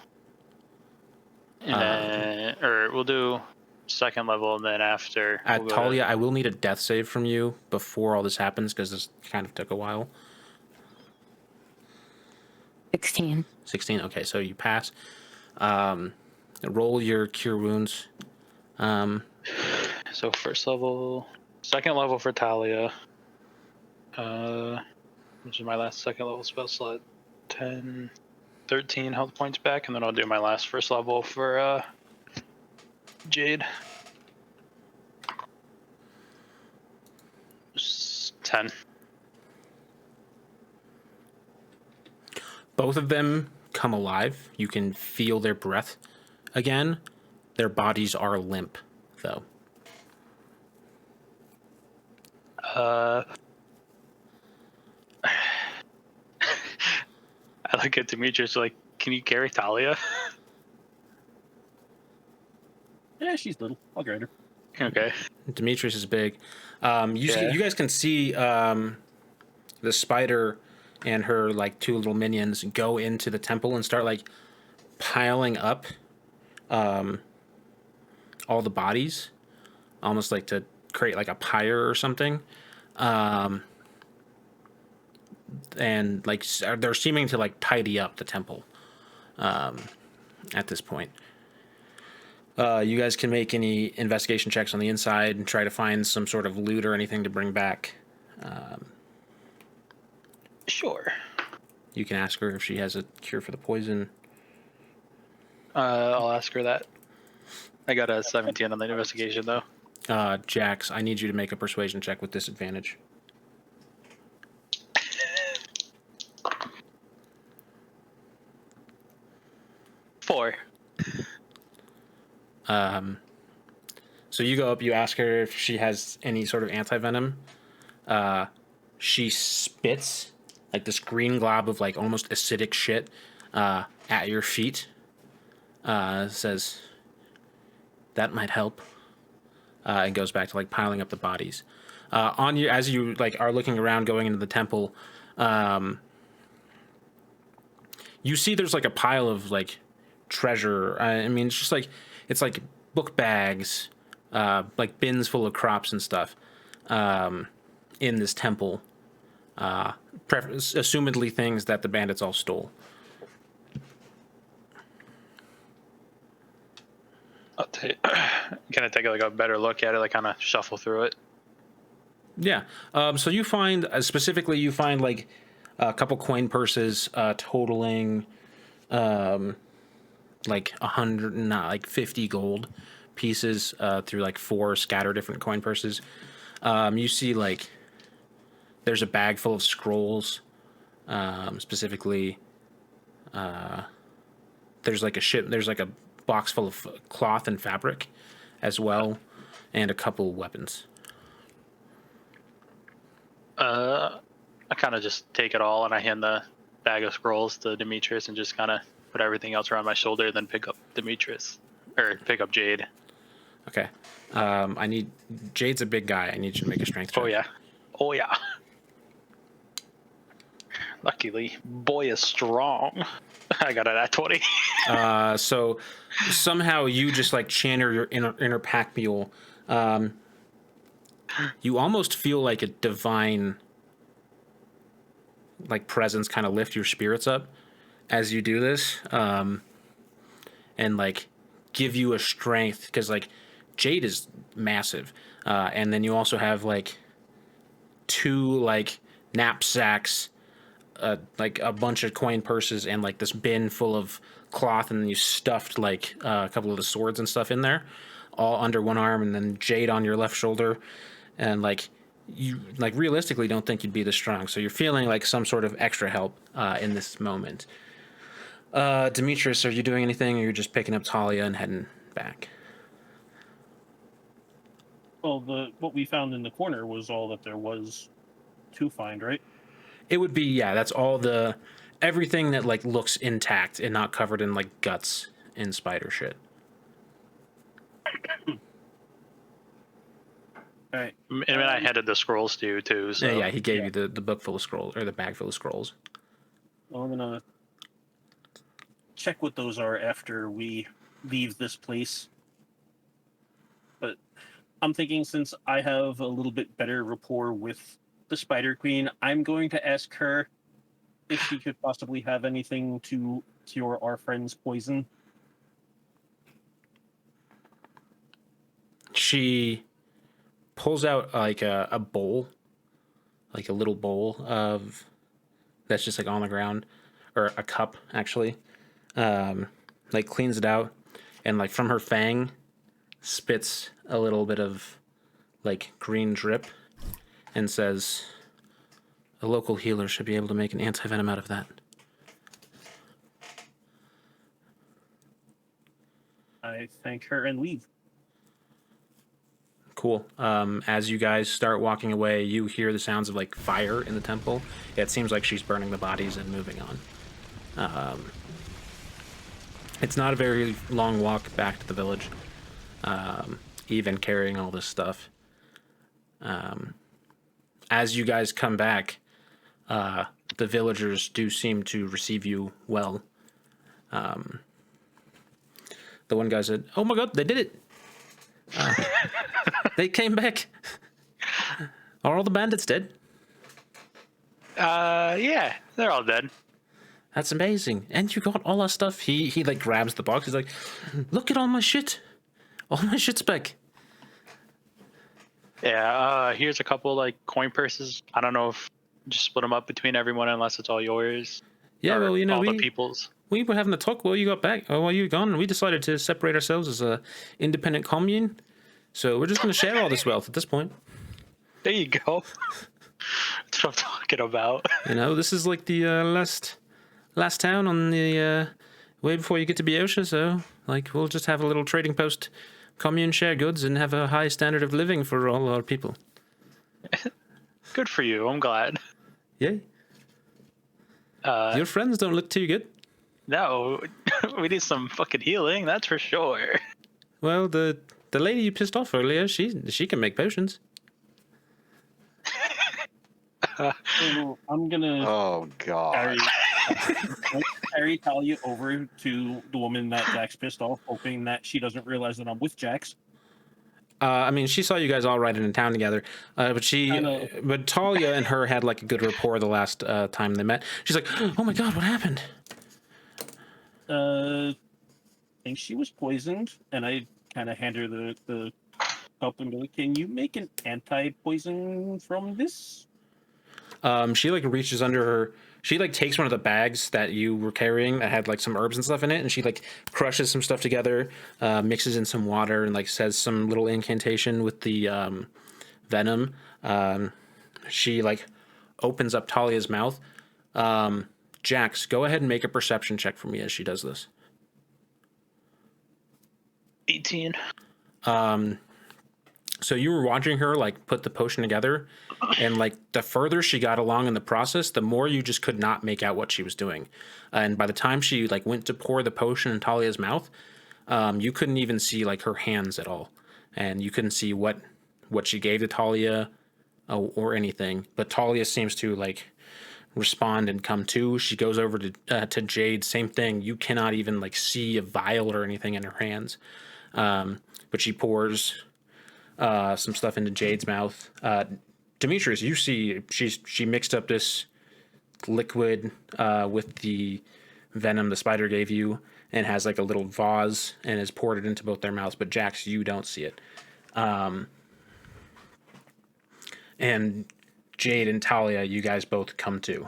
And then, or we'll do second level, and then after. At Talia, I will need a death save from you before all this happens, because this kind of took a while. 16. 16, okay, so you pass. Roll your Cure Wounds. So first level, second level for Talia. Which is my last second level spell slot. 10, 13 health points back, and then I'll do my last first level for Jade. 10. Both of them come alive. You can feel their breath again. Their bodies are limp, though. I look at Demetrius like, can you carry Talia? Yeah, she's little. I'll grab her. Okay. Demetrius is big. You guys can see the spider and her like two little minions go into the temple and start like piling up all the bodies, almost like to create like a pyre or something. And like they're seeming to like tidy up the temple at this point. You guys can make any investigation checks on the inside and try to find some sort of loot or anything to bring back. Sure. You can ask her if she has a cure for the poison. I'll ask her that. I got a 17 on the investigation, though. Jax, I need you to make a persuasion check with disadvantage. Four. So you go up, you ask her if she has any sort of anti-venom. She spits like this green glob of like almost acidic shit at your feet. Says, that might help. And goes back to like piling up the bodies. On you, as you like are looking around going into the temple, you see there's like a pile of like treasure. I mean, it's just like, it's like book bags, like bins full of crops and stuff, in this temple. Assumedly things that the bandits all stole. Can I take like a better look at it, like kind of shuffle through it? Yeah. So you find, specifically, you find like a couple coin purses, totaling, like 100 and not like 50 gold pieces, through like 4 scattered different coin purses. You see like there's a bag full of scrolls, specifically, there's like a box full of cloth and fabric as well, and a couple weapons. I kind of just take it all and I hand the bag of scrolls to Demetrius and just kind of put everything else around my shoulder, then pick up Jade. Okay. I need Jade's a big guy. I need you to make a strength check. Oh yeah. Luckily, boy is strong. I got it at 20. So somehow you just like channel your inner pack mule. You almost feel like a divine like presence kind of lift your spirits up as you do this, and like give you a strength, because like Jade is massive, and then you also have like 2 like knapsacks, like a bunch of coin purses and like this bin full of cloth, and then you stuffed like a couple of the swords and stuff in there, all under one arm, and then Jade on your left shoulder, and like you like realistically don't think you'd be this strong, so you're feeling like some sort of extra help in this moment. Demetrius, are you doing anything, or you're just picking up Talia and heading back? Well, what we found in the corner was all that there was to find, right? It would be, yeah, that's all everything that like looks intact and not covered in like guts and spider shit. All right. And I handed the scrolls to you too. So. Yeah, he gave you the book full of scrolls, or the bag full of scrolls. Well, I'm gonna check what those are after we leave this place. But I'm thinking, since I have a little bit better rapport with the Spider Queen, I'm going to ask her if she could possibly have anything to cure our friend's poison. She pulls out like a bowl, like a little bowl of that's just like on the ground, or a cup actually. Like cleans it out, and like from her fang spits a little bit of like green drip, and says, a local healer should be able to make an anti-venom out of that. I thank her and leave. Cool. As you guys start walking away, you hear the sounds of like fire in the temple. It seems like she's burning the bodies and moving on. It's not a very long walk back to the village, even carrying all this stuff. As you guys come back, the villagers do seem to receive you well. The one guy said, "Oh my God, they did it! They came back. Are all the bandits dead? Yeah, they're all dead. That's amazing. And you got all our stuff." He like grabs the box. He's like, "Look at all my shit. All my shit's back." Yeah, here's a couple like coin purses. I don't know if just split them up between everyone unless it's all yours. Yeah, or well, you know, all the we people's. were having a talk while you got back, or while you were gone, and we decided to separate ourselves as a independent commune. So we're just going to share all this wealth at this point. There you go. That's what I'm talking about. You know, this is like the last town on the way before you get to Boeotia. So, like, we'll just have a little trading post, commune, share goods, and have a high standard of living for all our people. Good for you. I'm glad. Yay. Your friends don't look too good. No, we need some fucking healing. That's for sure. Well, the lady you pissed off earlier, she can make potions. So I'm gonna Oh God. carry Talia over to the woman that Jax pissed off, hoping that she doesn't realize that I'm with Jax. I mean, she saw you guys all riding in town together, but Talia and her had like a good rapport the last time they met. She's like, "Oh my God, what happened?" I think she was poisoned, and I kind of hand her the cup and be like, "Can you make an anti-poison from this?" She like reaches under her. She like takes one of the bags that you were carrying that had like some herbs and stuff in it, and she like crushes some stuff together, mixes in some water, and like says some little incantation with the venom. She like opens up Talia's mouth. Jax, go ahead and make a perception check for me as she does this. 18. So you were watching her like put the potion together, and like the further she got along in the process, the more you just could not make out what she was doing. And by the time she like went to pour the potion in Talia's mouth, you couldn't even see like her hands at all, and you couldn't see what she gave to Talia or anything. But Talia seems to like respond and come to. She goes over to Jade, same thing. You cannot even like see a vial or anything in her hands, but she pours some stuff into Jade's mouth. Demetrius, you see she mixed up this liquid with the venom the spider gave you, and has like a little vase and has poured it into both their mouths. But Jax, you don't see it. And Jade and Talia, you guys both come to.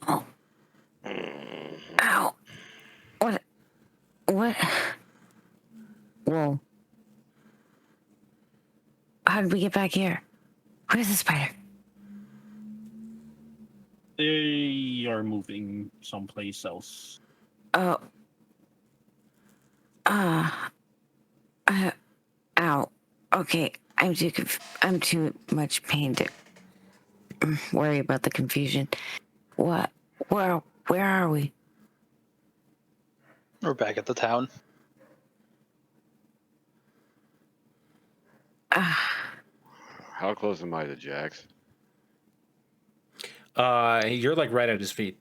Oh. Ow. What? Whoa. How did we get back here? Where's the spider? They are moving someplace else. Oh. Ow. Okay, I'm too much pain to worry about the confusion. What? Where are we? We're back at the town. How close am I to Jax? You're like right at his feet.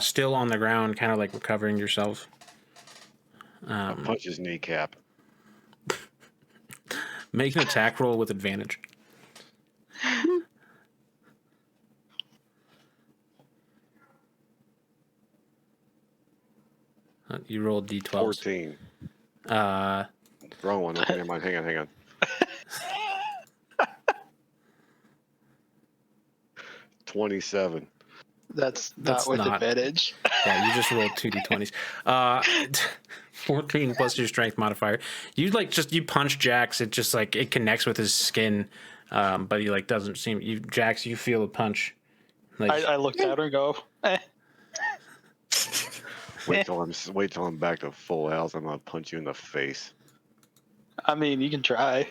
Still on the ground, kind of like recovering yourself. Punch his kneecap. Make an attack roll with advantage. You rolled d12. 14. Wrong one. Okay, never mind. Hang on. 27. That's That's not with not- advantage. Yeah, you just rolled 2d20s. 14 plus your strength modifier. You punch Jax. It just like it connects with his skin, but he like doesn't seem. Jax, you feel a punch. Like I looked at her and go, eh. Wait till I'm back to full health. I'm gonna punch you in the face. I mean, you can try.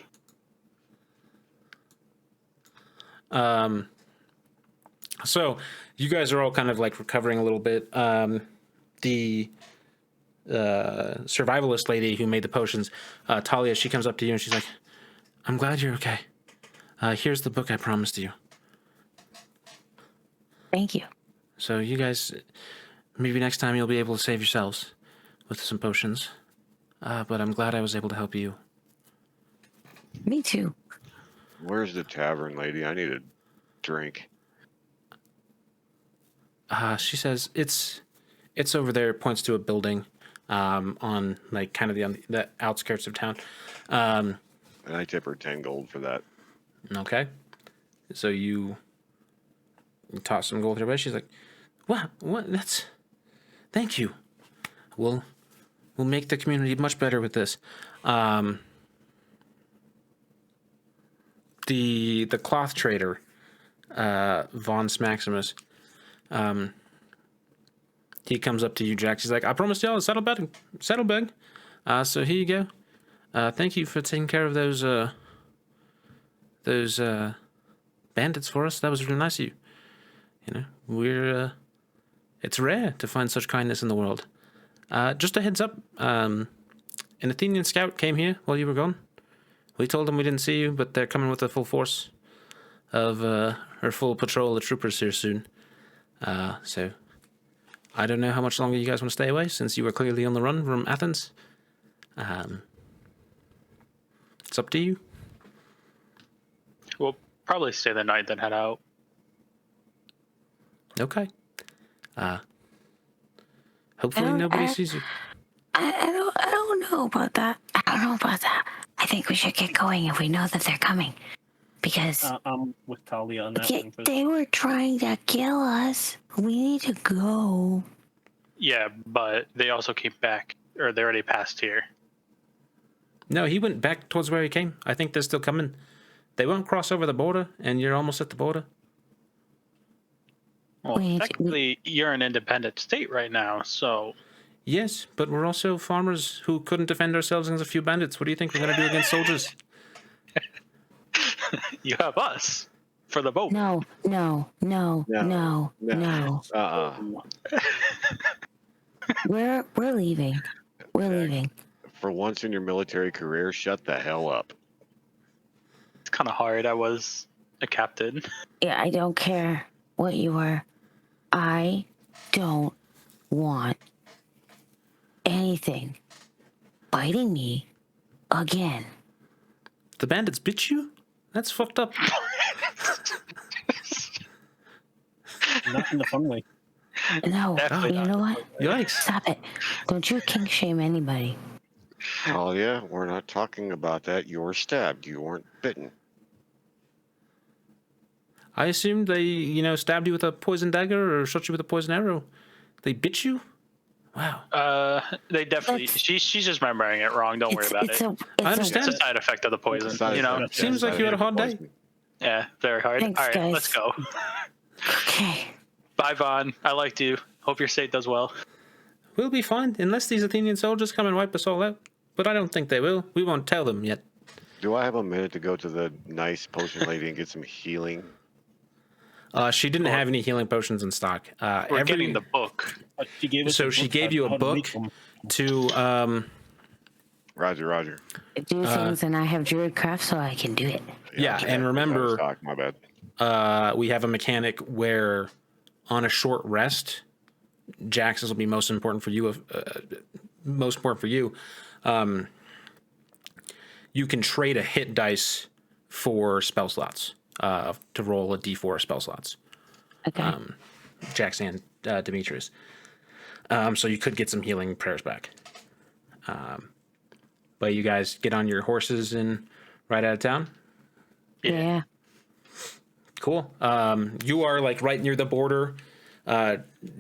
So you guys are all kind of like recovering a little bit. The survivalist lady who made the potions, Talia, she comes up to you and she's like, "I'm glad you're okay. Here's the book I promised you." Thank you. So you guys, maybe next time you'll be able to save yourselves with some potions. But I'm glad I was able to help you. Me too. Where's the tavern, lady? I need a drink. She says it's over there. Points to a building, on like kind of the outskirts of town. And I tip her 10 gold for that. Okay. So you toss some gold her way. She's like, "Wow, what? Thank you. We'll make the community much better with this." The cloth trader, Von Maximus, he comes up to you, Jax. He's like, "I promised y'all a saddlebag. So here you go. Thank you for taking care of those bandits for us. That was really nice of you. You know, it's rare to find such kindness in the world. Just a heads up, an Athenian scout came here while you were gone. We told them we didn't see you, but they're coming with a full force of her full patrol of troopers here soon. So I don't know how much longer you guys want to stay away, since you were clearly on the run from Athens. It's up to you." We'll probably stay the night, then head out. Okay. Hopefully nobody sees you. I don't know about that. I think we should get going if we know that they're coming. Because I'm with Talia on that one. they were trying to kill us. We need to go. Yeah, but they also came back, or they already passed here. No, he went back towards where he came. I think they're still coming. They won't cross over the border, and you're almost at the border. Well, technically, you're an independent state right now, so... Yes, but we're also farmers who couldn't defend ourselves against a few bandits. What do you think we're going to do against soldiers? You have us for the boat. No. We're leaving. We're leaving. For once in your military career, shut the hell up. It's kind of hard. I was a captain. Yeah, I don't care what you were. I don't want anything biting me again. The bandits bit you? That's fucked up. Not in the fun way. No, Definitely you know what? Yikes. Stop it. Don't you kink shame anybody. Oh, yeah, we're not talking about that. You were stabbed. You weren't bitten. I assumed they, stabbed you with a poison dagger or shot you with a poison arrow. They bit you? Wow. They definitely... She's just remembering it wrong. Don't worry about it. I understand. It's a side effect of the poison. Seems like you had a hard day. Yeah, very hard. Thanks, all right, guys. let's go. Okay. Bye, Vaughn. I liked you. Hope your state does well. We'll be fine, unless these Athenian soldiers come and wipe us all out. But I don't think they will. We won't tell them yet. Do I have a minute to go to the nice potion lady and get some healing? She didn't have any healing potions in stock. We're getting the book. She gave us She gave you a book to... Roger. Do things, and I have druid craft, so I can do it. Yeah, and remember... Stock, my bad. We have a mechanic where on a short rest, Jax's will be most important for you. You can trade a hit dice for spell slots, to roll a d4 spell slots. Okay. Jax and Demetrius. So you could get some healing prayers back. But you guys get on your horses and ride out of town? Yeah. Cool. You are like right near the border.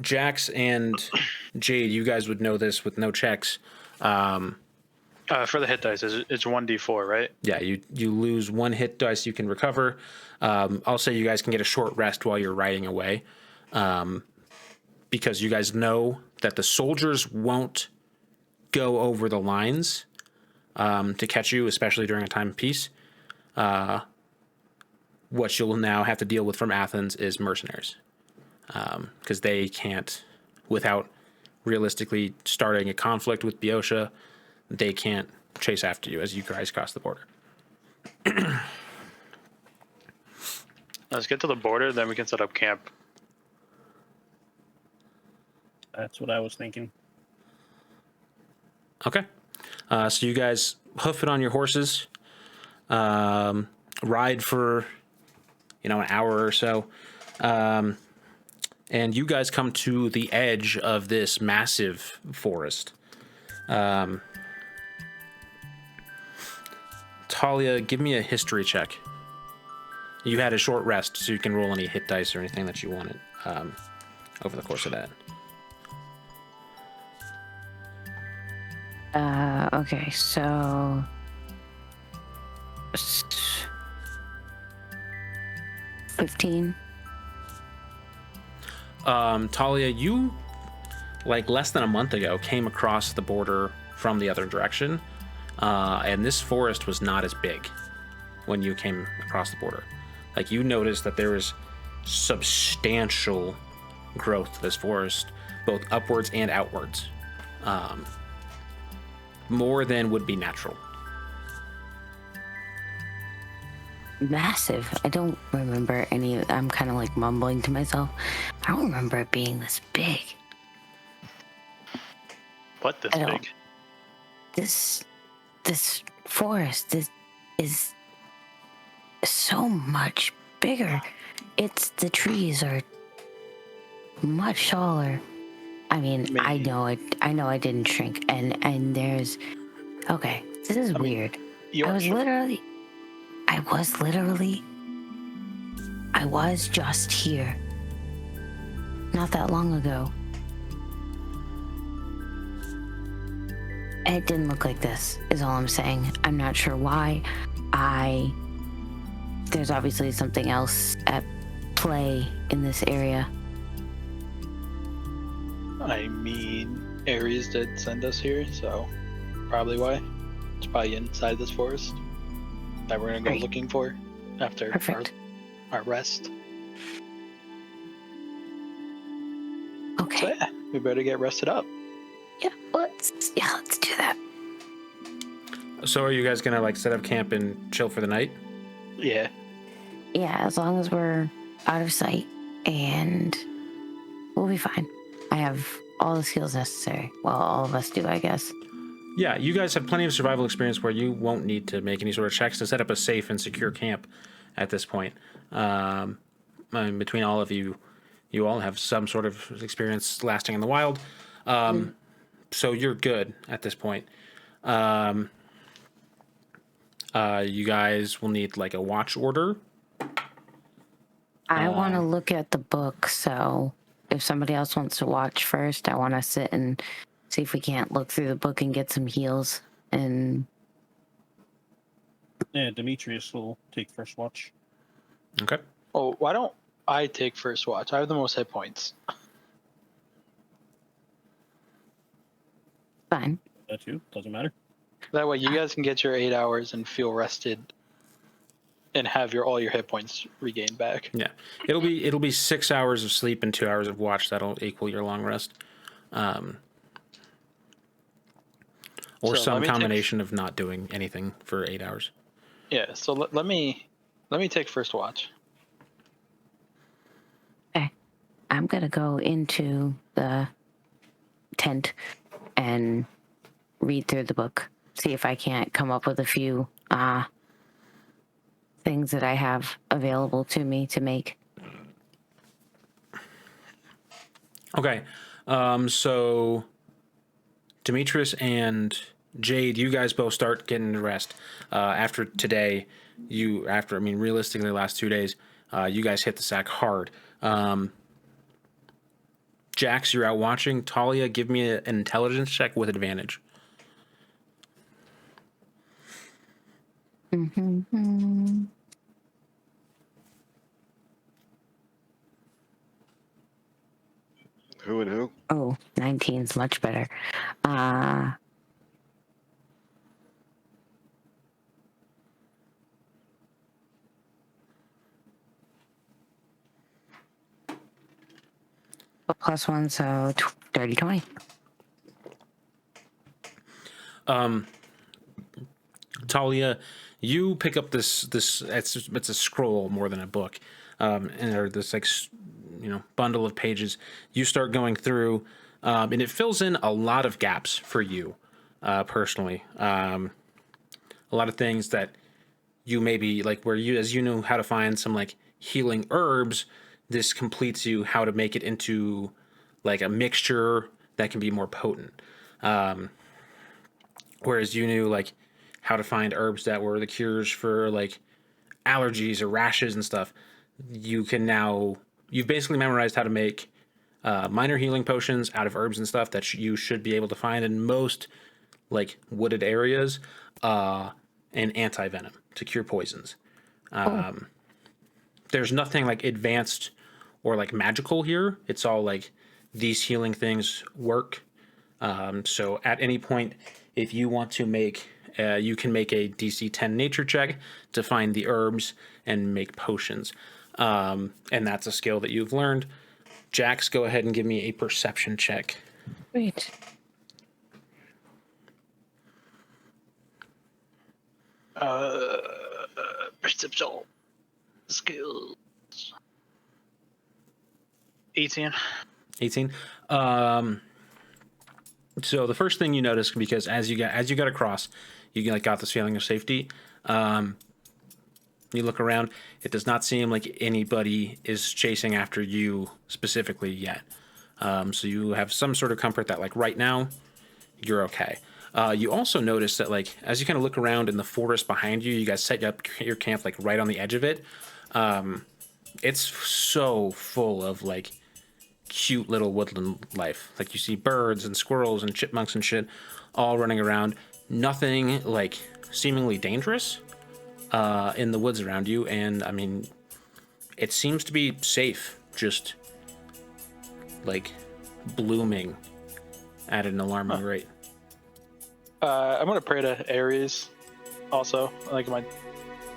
Jax and Jade, you guys would know this with no checks. For the hit dice, it's 1d4, right? Yeah, you lose one hit dice you can recover. I'll say you guys can get a short rest while you're riding away. Because you guys know that the soldiers won't go over the lines to catch you, especially during a time of peace. What you'll now have to deal with from Athens is mercenaries. Because they can't, without realistically starting a conflict with Boeotia, they can't chase after you as you guys cross the border. Let's get to the border, then we can set up camp. That's what I was thinking. Okay. So you guys hoof it on your horses, ride for, an hour or so. And you guys come to the edge of this massive forest. Talia, give me a history check. You had a short rest, so you can roll any hit dice or anything that you wanted over the course of that. Okay, so 15. Talia, you, like less than a month ago, came across the border from the other direction, and this forest was not as big when you came across the border. Like, you noticed that there was substantial growth to this forest, both upwards and outwards, more than would be natural. Massive. I don't remember any. I'm kind of like mumbling to myself. I don't remember it being this big. What this I don't- big? This forest is so much bigger. The trees are much taller. I mean, I Maybe. know it. I know I didn't shrink, and there's. Okay, this is weird. You I are was sure. I was just here. Not that long ago. And it didn't look like this, is all I'm saying. I'm not sure why. There's obviously something else at play in this area. I mean, Ares did send us here, so probably why. It's probably inside this forest that we're gonna go Great. looking for after Perfect. our rest. So Okay. yeah, we better get rested up. Yeah, let's do that. So are you guys gonna like set up camp and chill for the night? Yeah. Yeah, as long as we're out of sight, and we'll be fine. I have all the skills necessary. Well, all of us do, I guess. Yeah, you guys have plenty of survival experience where you won't need to make any sort of checks to set up a safe and secure camp at this point. I mean, between all of you, you all have some sort of experience lasting in the wild. So you're good at this point. You guys will need like a watch order. I want to look at the book, so if somebody else wants to watch first, I want to sit and see if we can't look through the book and get some heals. And Yeah, Demetrius will take first watch. Okay. Oh, why don't I take first watch? I have the most hit points. fine. That too, doesn't matter. That way, you guys can get your 8 hours and feel rested, and have all your hit points regained back. Yeah, it'll be 6 hours of sleep and 2 hours of watch. That'll equal your long rest, or So some let me take- combination of not doing anything for 8 hours. Yeah. So let me take first watch. Okay. I'm going to go into the tent and read through the book. See if I can't come up with a few things that I have available to me to make. Okay, so Demetrius and Jade, you guys both start getting rest. After today, realistically, the last 2 days, you guys hit the sack hard. Jax, you're out watching. Talia, give me an intelligence check with advantage. Who and who? Oh, 19 is much better. Plus one, so 30, 20. Talia, you pick up this it's a scroll more than a book, and or this bundle of pages. You start going through. and it fills in a lot of gaps for you personally. A lot of things that you maybe like where you, as you know how to find some like healing herbs, this completes you how to make it into like a mixture that can be more potent. Whereas you knew like how to find herbs that were the cures for like allergies or rashes and stuff. You've basically memorized how to make minor healing potions out of herbs and stuff that you should be able to find in most like wooded areas, and anti-venom to cure poisons. There's nothing like advanced or like magical here. It's all like these healing things work. So at any point, if you want to make, you can make a DC 10 nature check to find the herbs and make potions. And that's a skill that you've learned. Jax, go ahead and give me a perception check. Wait. Perception skills. 18. 18. So the first thing you notice, because as you got across, you like got this feeling of safety. You look around, it does not seem like anybody is chasing after you specifically yet. So you have some sort of comfort that like right now you're okay. You also notice that like as you kind of look around in the forest behind you, you guys set up your camp like right on the edge of it. It's so full of like cute little woodland life. Like you see birds and squirrels and chipmunks and shit all running around. Nothing like seemingly dangerous in the woods around you, and I mean it seems to be safe, just like blooming at an alarming rate. I'm gonna pray to Ares also, like my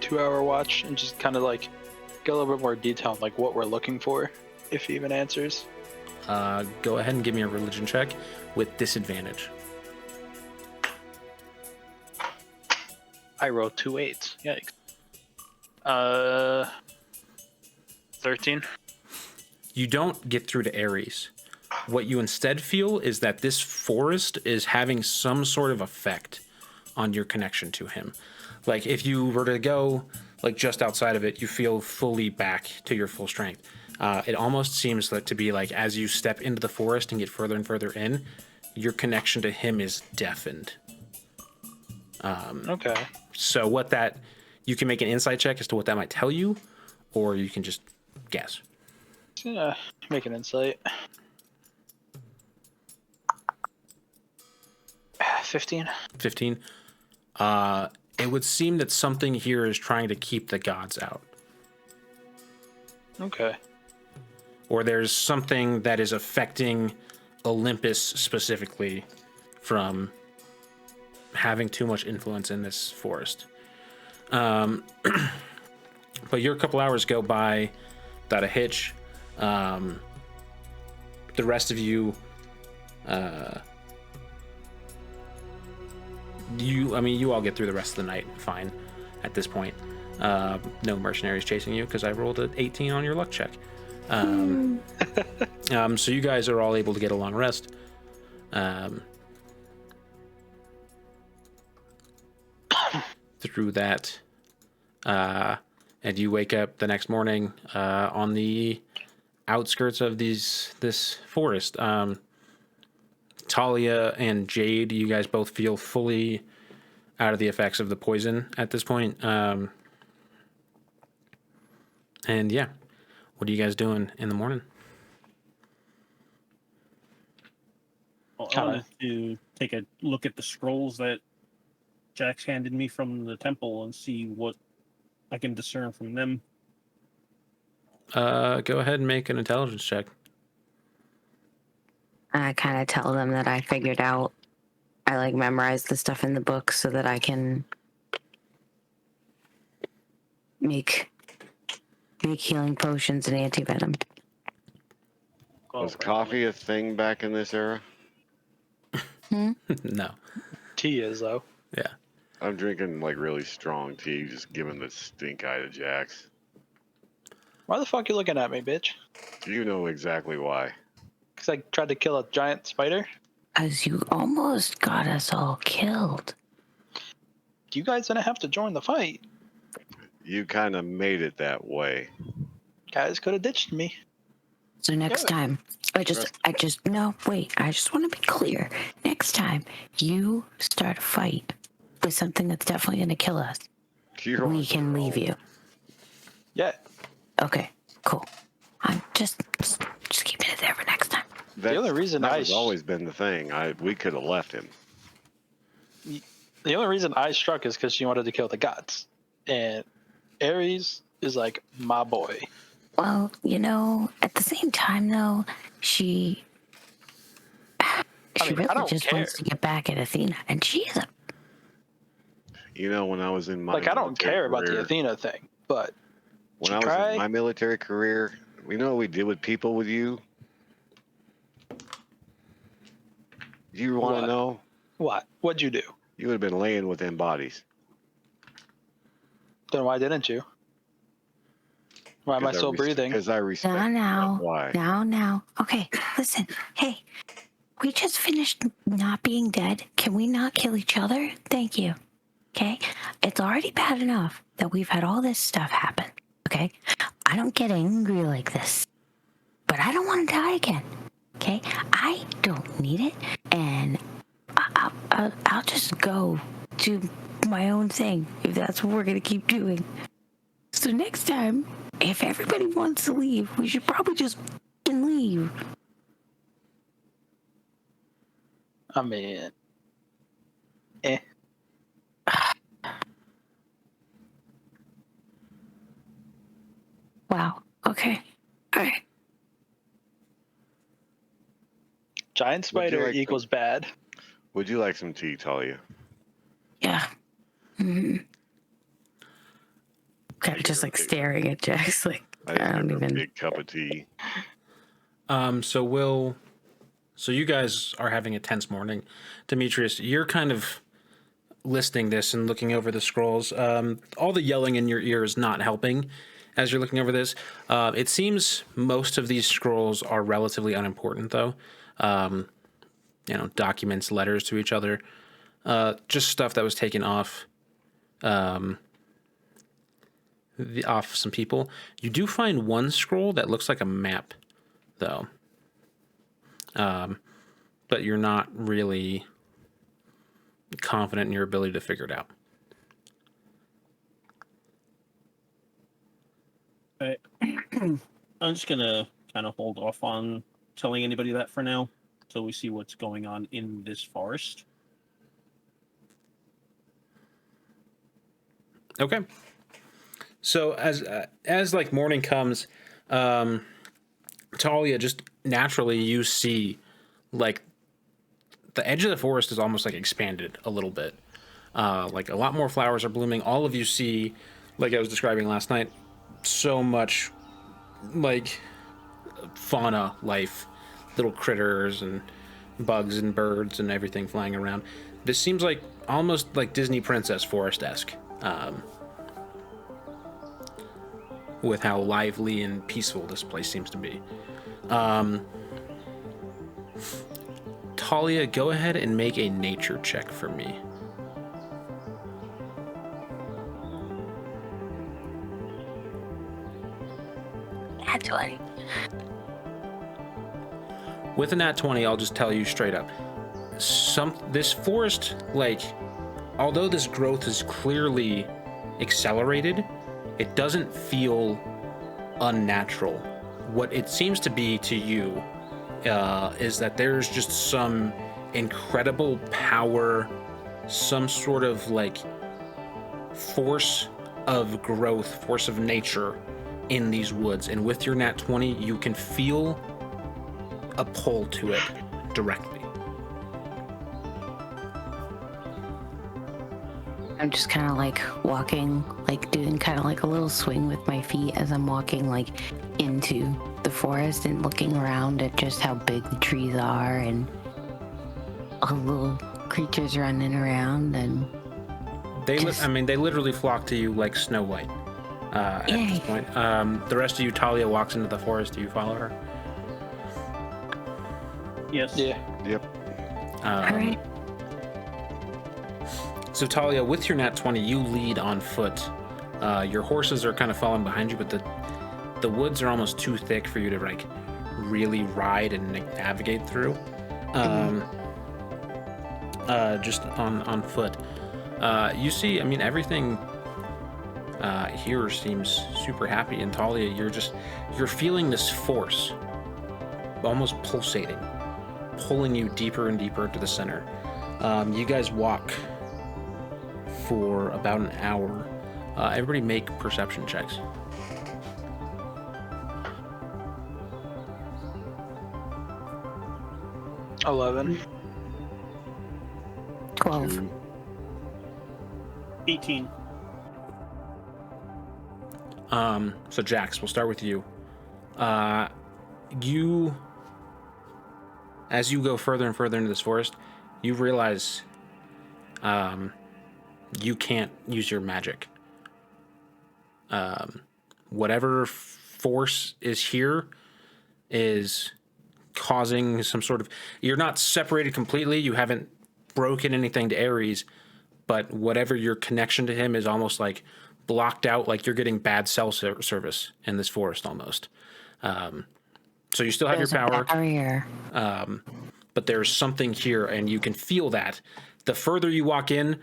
2-hour watch, and just kind of like get a little bit more detail on like what we're looking for, if he even answers. Go ahead and give me a religion check with disadvantage. I rolled 2 8s. Yikes. 13. You don't get through to Ares. What you instead feel is that this forest is having some sort of effect on your connection to him. Like if you were to go like just outside of it, you feel fully back to your full strength. It almost seems like to be like as you step into the forest and get further and further in, your connection to him is deafened. Okay. So you can make an insight check as to what that might tell you, or you can just guess. Yeah, make an insight. 15. 15. It would seem that something here is trying to keep the gods out. Okay. Or there's something that is affecting Olympus specifically from having too much influence in this forest. But your couple hours go by without a hitch. The rest of you, you all get through the rest of the night fine at this point. No mercenaries chasing you because I rolled an 18 on your luck check. So you guys are all able to get a long rest. Through that, and you wake up the next morning on the outskirts of this forest. Talia and Jade, you guys both feel fully out of the effects of the poison at this point. And yeah, what are you guys doing in the morning? Well, I wanted to take a look at the scrolls that Jax handed me from the temple and see what I can discern from them. Go ahead and make an intelligence check. I kind of tell them that I figured out, I like memorized the stuff in the book so that I can make healing potions and anti-venom. Was coffee a thing back in this era? No. Tea is, though. Yeah. I'm drinking like really strong tea, just giving the stink eye to Jax. Why the fuck you looking at me, bitch? You know exactly why. Because I tried to kill a giant spider. As you almost got us all killed. You guys didn't have to join the fight. You kind of made it that way. Guys could have ditched me. So next time, I just want to be clear. Next time you start a fight with something that's definitely going to kill us, we can leave you. Yeah. Okay, cool. I'm just keeping it there for next time. The only reason that has always been the thing. We could have left him. The only reason I struck is because she wanted to kill the gods, and Ares is like my boy. Well, at the same time though, she really just wants to get back at Athena, and she is a. When I was in my I don't care about the Athena thing, but when I was in my military career, you know what we did with people with you? Do you want to know? What? What'd you do? You would have been laying with them bodies. Then why didn't you? Why am I still breathing? Because I respect. Why? Now. Okay, listen. Hey, we just finished not being dead. Can we not kill each other? Thank you. Okay? It's already bad enough that we've had all this stuff happen. Okay? I don't get angry like this. But I don't want to die again. Okay? I don't need it. And I'll just go do my own thing if that's what we're going to keep doing. So next time, if everybody wants to leave, we should probably just leave. I mean, Wow. Okay. All right. Giant spider equals bad. Would you like some tea, Talia? Yeah. Mm-hmm. Kind of just staring at Jax, I don't even. A big cup of tea. So you guys are having a tense morning. Demetrius, you're kind of listening this and looking over the scrolls. All the yelling in your ear is not helping as you're looking over this. It seems most of these scrolls are relatively unimportant, though. Documents, letters to each other, just stuff that was taken off some people. You do find one scroll that looks like a map, though. But you're not really confident in your ability to figure it out. I'm just gonna kind of hold off on telling anybody that for now, till we see what's going on in this forest. Okay. So as morning comes, Talia, just naturally you see the edge of the forest is almost expanded a little bit. A lot more flowers are blooming. All of you see, like I was describing last night, so much fauna life, little critters and bugs and birds and everything flying around. This seems almost like Disney Princess Forest-esque. With how lively and peaceful this place seems to be. Talia, go ahead and make a nature check for me. Nat 20. With a nat 20, I'll just tell you straight up. This forest, although this growth is clearly accelerated, it doesn't feel unnatural. What it seems to be to you is that there's just some incredible power, some sort of force of growth, force of nature in these woods. And with your nat 20, you can feel a pull to it directly. I'm just kind of walking, doing kind of a little swing with my feet as I'm walking into the forest and looking around at just how big the trees are and all the little creatures running around. And they literally flock to you like Snow White at this point. The rest of you, Talia walks into the forest. Do you follow her? Yes. Yeah. Yep. All right. So Talia, with your nat 20, you lead on foot. Your horses are kind of following behind you, but the woods are almost too thick for you to like really ride and navigate through. Just on foot. You see, I mean, everything here seems super happy. And Talia, you're feeling this force, almost pulsating, pulling you deeper and deeper into the center. You guys walk for about an hour. Everybody make perception checks. Mm. 11. 12. 18. So Jax, we'll start with you. As you go further and further into this forest, you realize you can't use your magic. Whatever force is here is causing some sort of... You're not separated completely. You haven't broken anything to Ares, but whatever your connection to him is almost like blocked out, like you're getting bad cell service in this forest almost. So you still have There's your a power. barrier. But there's something here and you can feel that. The further you walk in,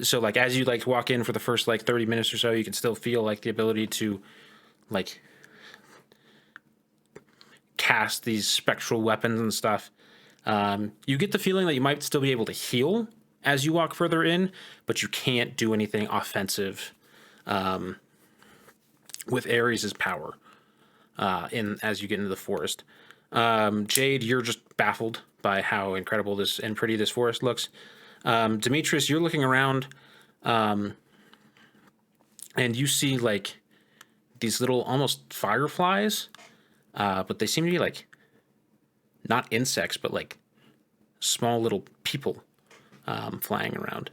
so like as you like walk in for the first like 30 minutes or so, you can still feel like the ability to like cast these spectral weapons and stuff. You get the feeling that you might still be able to heal as you walk further in, but you can't do anything offensive with Ares' power as you get into the forest. Jade, you're just baffled by how incredible this and pretty this forest looks. Demetrius, you're looking around and you see like these little almost fireflies, but they seem to be like not insects, but like small little people flying around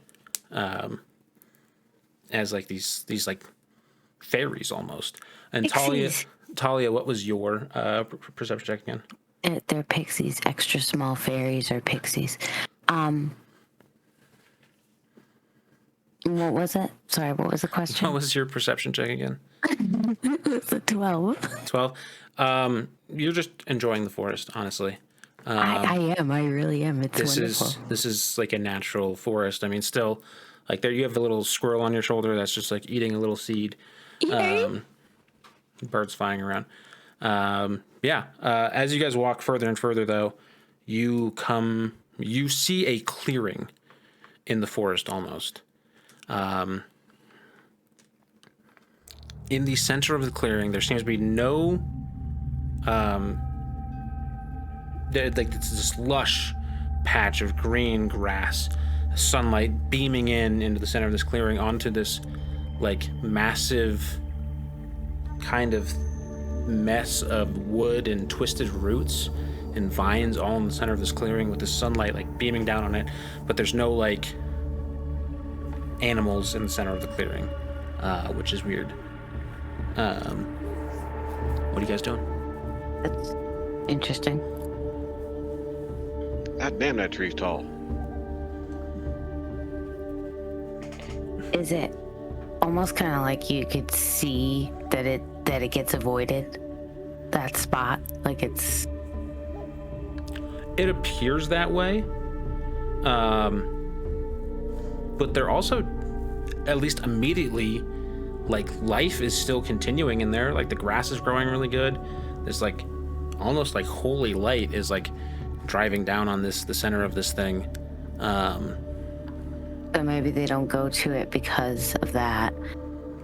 as like these like fairies almost. And Pixies. Talia, what was your perception check again? They're pixies. Extra small fairies are pixies. What was it? Sorry, what was the question? What was your perception check again? It's a 12. 12. You're just enjoying the forest, honestly. I am. I really am. It's wonderful. This is like a natural forest. I mean, still, like there you have a little squirrel on your shoulder that's just like eating a little seed. Birds flying around. As you guys walk further and further, though, you see a clearing in the forest almost. In the center of the clearing, there seems to be no like it's this lush patch of green grass, sunlight beaming into the center of this clearing onto this like massive kind of mess of wood and twisted roots and vines all in the center of this clearing with the sunlight like beaming down on it, but there's no like animals in the center of the clearing, which is weird. What are you guys doing? That's interesting. God damn, that tree's tall. Is it almost kind of like you could see that it gets avoided? That spot, like it's... It appears that way. But they're also, at least immediately, like life is still continuing in there. Like the grass is growing really good. There's like almost like holy light is like driving down on the center of this thing. So maybe they don't go to it because of that.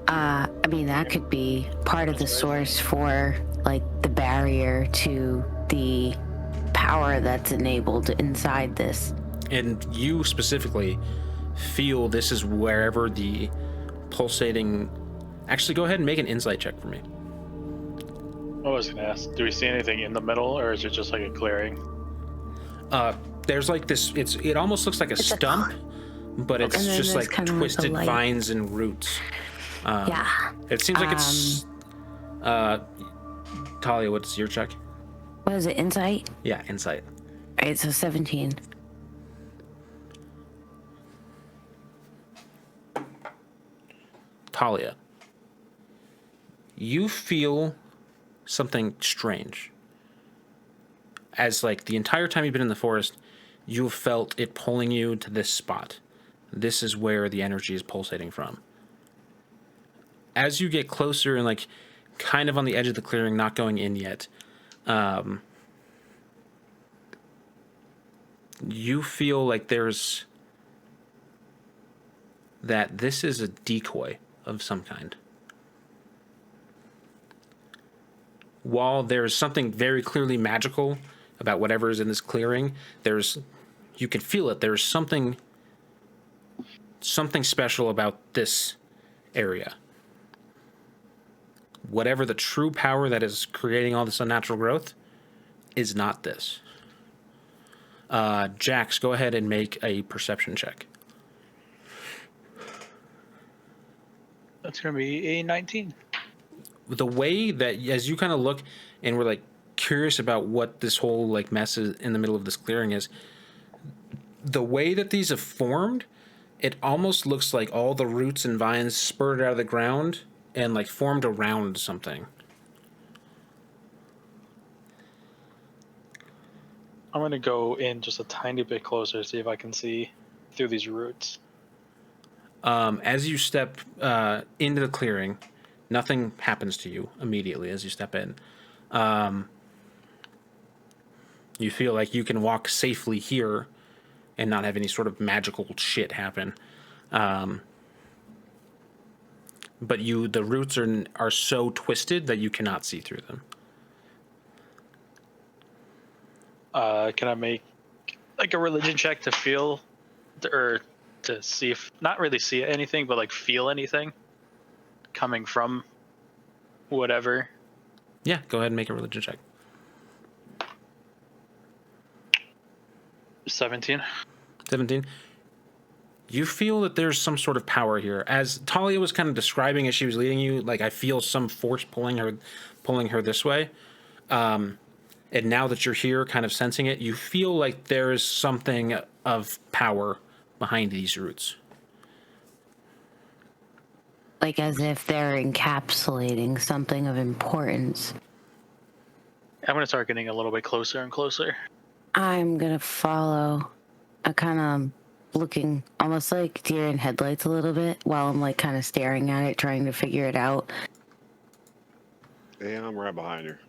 I mean, that could be part of the source for like the barrier to the power that's enabled inside this. And you specifically feel this is wherever the pulsating... Actually, go ahead and make an insight check for me. I was gonna ask, do we see anything in the middle, or is it just like a clearing? There's like this, it almost looks like a stump, but it's just like kind of like twisted a light. vines and roots. Yeah. It seems like it's... Talia, what's your check? What is it, insight? Yeah, insight. All right, so 17. Talia, you feel something strange. As like the entire time you've been in the forest, you've felt it pulling you to this spot. This is where the energy is pulsating from. As you get closer and like kind of on the edge of the clearing, not going in yet, you feel like there's that this is a decoy of some kind. While there's something very clearly magical about whatever is in this clearing, you can feel it. There's something special about this area. Whatever the true power that is creating all this unnatural growth is not this. Jax, go ahead and make a perception check. That's going to be a 19. The way that, as you kind of look and we're like curious about what this whole like mess is in the middle of this clearing is, the way that these have formed, it almost looks like all the roots and vines spurted out of the ground and like formed around something. I'm going to go in just a tiny bit closer, see if I can see through these roots. As you step into the clearing, nothing happens to you immediately as you step in. You feel like you can walk safely here and not have any sort of magical shit happen. But the roots are so twisted that you cannot see through them. Can I make like a religion check to feel, or to see if, not really see anything, but like feel anything coming from whatever? Yeah, go ahead and make a religion check. 17. 17. You feel that there's some sort of power here. As Talia was kind of describing as she was leading you, like I feel some force pulling her this way. And now that you're here kind of sensing it, you feel like there's something of power behind these roots. Like as if they're encapsulating something of importance. I'm going to start getting a little bit closer and closer. I'm going to follow. I kind of looking almost like deer in headlights a little bit while I'm like kind of staring at it, trying to figure it out. Yeah, I'm right behind her.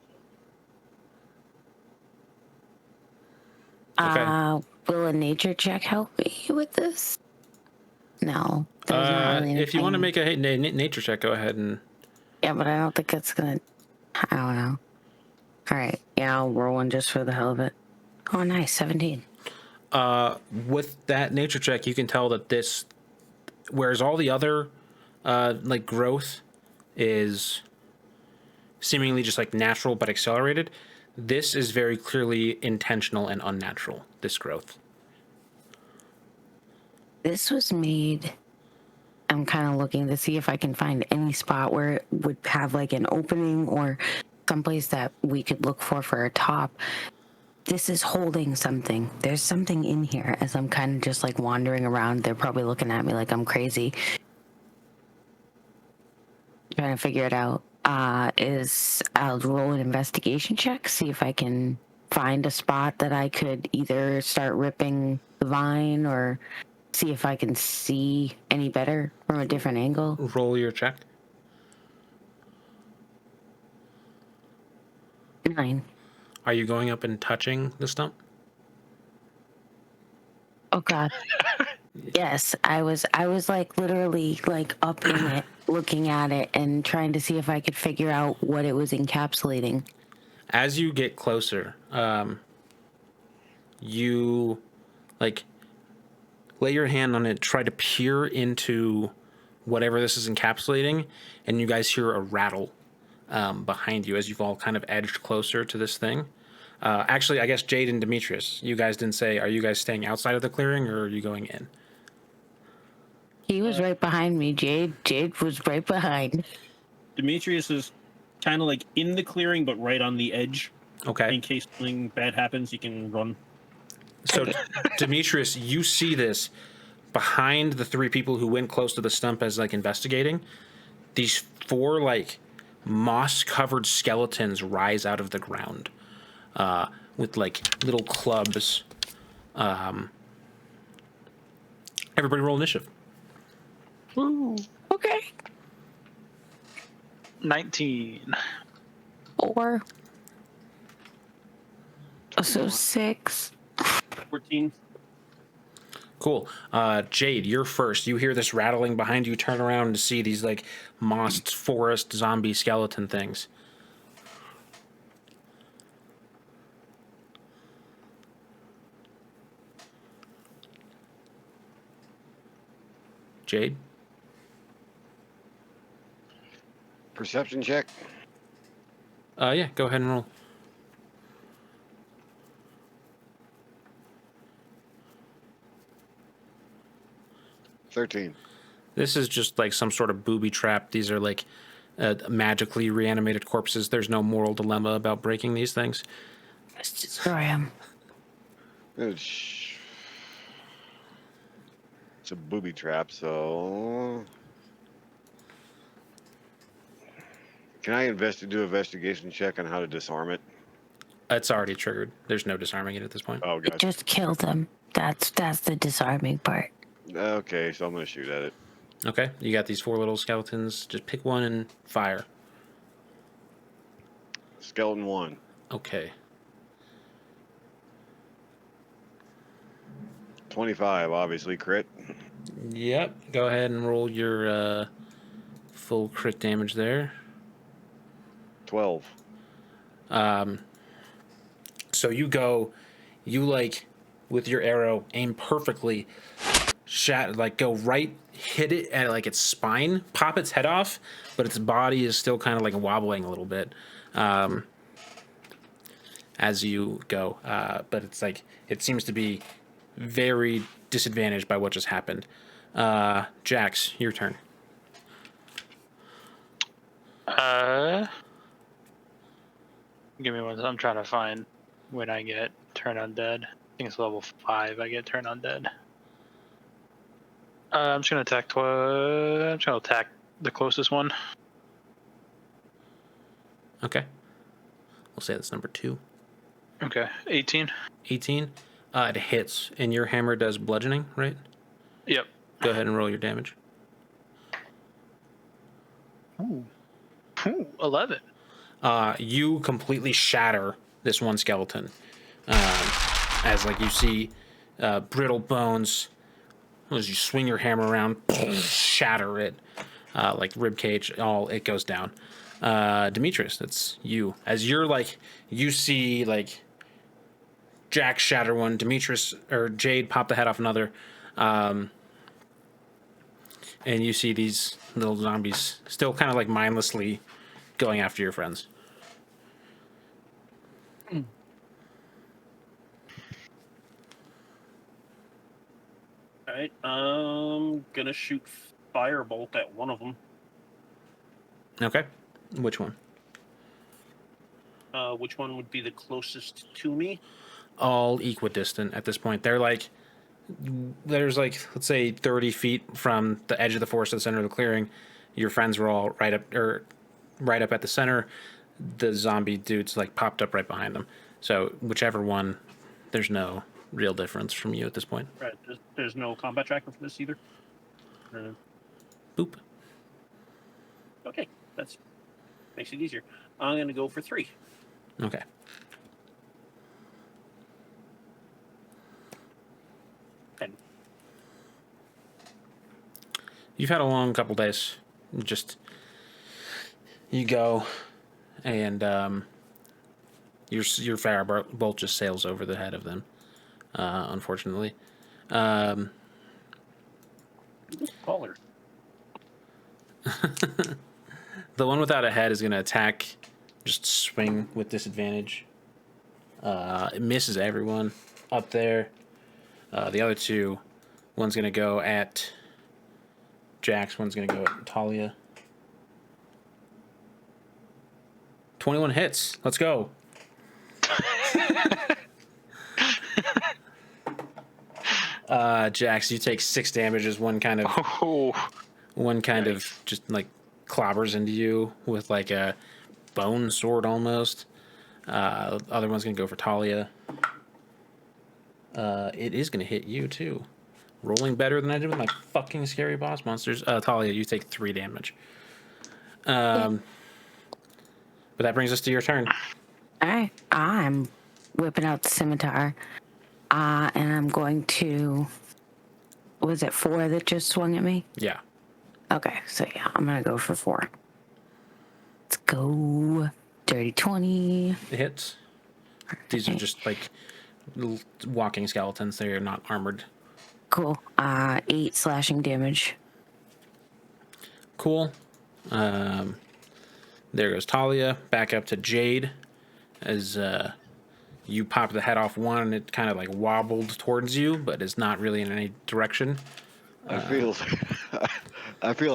Okay. Will a nature check help me with this? No. There's not really if you want to anything. make a nature check, go ahead and... Yeah, but I don't think it's gonna... I don't know. Alright, yeah, I'll roll one just for the hell of it. Oh, nice, 17. With that nature check, you can tell that this... Whereas all the other, like, growth is seemingly just, like, natural but accelerated, this is very clearly intentional and unnatural, this growth. This was made... I'm kind of looking to see if I can find any spot where it would have, like, an opening or someplace that we could look for a top. This is holding something. There's something in here as I'm kind of just, like, wandering around. They're probably looking at me like I'm crazy. Trying to figure it out. I'll roll an investigation check, see if I can find a spot that I could either start ripping the vine or see if I can see any better from a different angle. Roll your check. 9. Are you going up and touching the stump? Oh God. Yes, I was like literally like up in it, looking at it and trying to see if I could figure out what it was encapsulating. As you get closer, you like lay your hand on it, try to peer into whatever this is encapsulating, and you guys hear a rattle behind you as you've all kind of edged closer to this thing. Actually, I guess Jade and Demetrius, you guys didn't say, are you guys staying outside of the clearing or are you going in? He was right behind me. Jade was right behind. Demetrius is kind of like in the clearing, but right on the edge. Okay. In case something bad happens, you can run. So, Demetrius, you see this behind the three people who went close to the stump as like investigating. These four like moss-covered skeletons rise out of the ground with like little clubs. Everybody roll initiative. Woo. Okay. 19. 4. So 6. 14. Cool. Jade, you're first. You hear this rattling behind you. Turn around to see these like mossed forest zombie skeleton things. Jade? Perception check. Yeah, go ahead and roll. $13. This is just like some sort of booby trap. These are like magically reanimated corpses. There's no moral dilemma about breaking these things. Let's destroy him. It's a booby trap, so can I do an investigation check on how to disarm it? It's already triggered. There's no disarming it at this point. Oh, It gotcha. just killed him. That's the disarming part. Okay, so I'm gonna shoot at it. Okay, you got these four little skeletons. Just pick one and fire. Skeleton 1. Okay. 25, obviously crit. Yep. Go ahead and roll your full crit damage there. 12. So you like with your arrow aim perfectly, go right, hit it at like its spine, pop its head off, but its body is still kind of like wobbling a little bit as you go. But it's like it seems to be very disadvantaged by what just happened. Jax, your turn. Give me one. I'm trying to find when I get turn undead. I think it's level 5. I get turn undead. I'm just gonna attack. I'm just gonna attack the closest one. Okay. We'll say that's number 2. Okay, 18. 18. It hits, and your hammer does bludgeoning, right? Yep. Go ahead and roll your damage. Ooh, 11. You completely shatter this one skeleton. As like you see brittle bones as you swing your hammer around, shatter it like rib cage. All it goes down. Demetrius, it's you. As you're like you see like Jack shatter one, Demetrius or Jade pop the head off another, and you see these little zombies still kind of like mindlessly going after your friends. Alright, I'm gonna shoot firebolt at one of them. Okay, which one? Which one would be the closest to me? All equidistant at this point. There's like let's say 30 feet from the edge of the forest to the center of the clearing. Your friends were all right up at the center. The zombie dudes like popped up right behind them. So whichever one, there's no real difference from you at this point. Right, there's no combat tracker for this either. Boop. Okay, that's makes it easier. I'm gonna go for 3. Okay. Ten. You've had a long couple days. You go, and your firebolt just sails over the head of them. Unfortunately, Caller. the one without a head is going to attack. Just swing with disadvantage. It misses everyone up there. The other two, one's going to go at Jax, one's going to go at Talia. 21 hits. Let's go. Jax, you take 6 damage as one kind of Oh, just like clobbers into you with like a bone sword almost. Other one's gonna go for Talia. It is gonna hit you too. Rolling better than I did with my fucking scary boss monsters. Talia, you take 3 damage. But that brings us to your turn. All right. I'm whipping out the scimitar. And I'm going to. Was it 4 that just swung at me? Yeah. Okay, so yeah, I'm gonna go for 4. Let's go. Dirty 20. It hits. These are just like little walking skeletons. They are not armored. Cool. 8 slashing damage. Cool. There goes Talia. Back up to Jade. As you pop the head off one, and it kind of like wobbled towards you, but is not really in any direction. I feel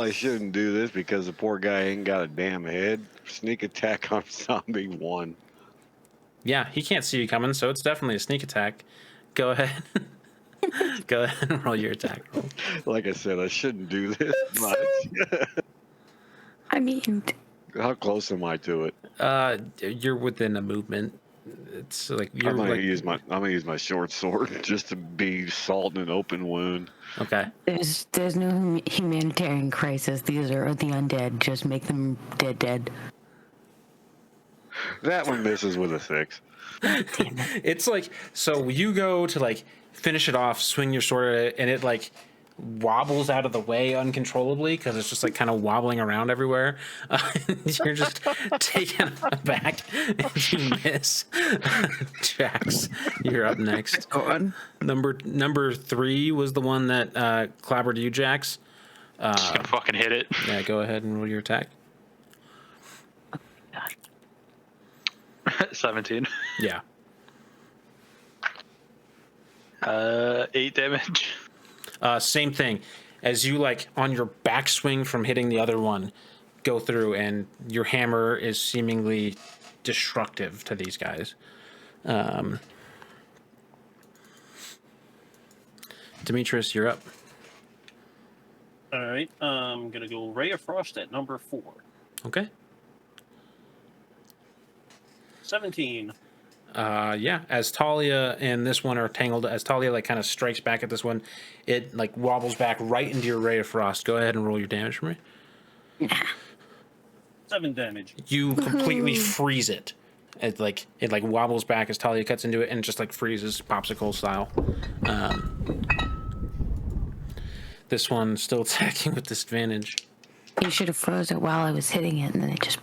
I shouldn't do this because the poor guy ain't got a damn head. Sneak attack on zombie 1. Yeah, he can't see you coming, so it's definitely a sneak attack. Go ahead. Go ahead and roll your attack roll. Like I said, I shouldn't do this much. I mean, How close am I to it? You're within a movement. It's like you're I'm gonna like use my short sword just to be salt in an open wound. okay. there's no humanitarian crisis. These are the undead. Just make them dead. That one misses with a 6. It's like so you go to like finish it off, swing your sword at it, and it like wobbles out of the way uncontrollably because it's just like kind of wobbling around everywhere. You're just taken aback and you miss. Jax, you're up next. Go on. Number 3 was the one that clobbered you, Jax. just gonna fucking hit it. Yeah, go ahead and roll your attack. 17. Yeah. 8 damage. Same thing. As you like on your backswing from hitting the other one, go through, and your hammer is seemingly destructive to these guys. Demetrius, you're up. All right. I'm gonna go Ray of Frost at number 4. Okay. 17. Yeah. As Talia and this one are tangled, as Talia like kind of strikes back at this one, it like wobbles back right into your Ray of Frost. Go ahead and roll your damage for me. 7 damage. You completely freeze it. It like wobbles back as Talia cuts into it and just like freezes popsicle style. This one still attacking with disadvantage. You should have froze it while I was hitting it, and then it just.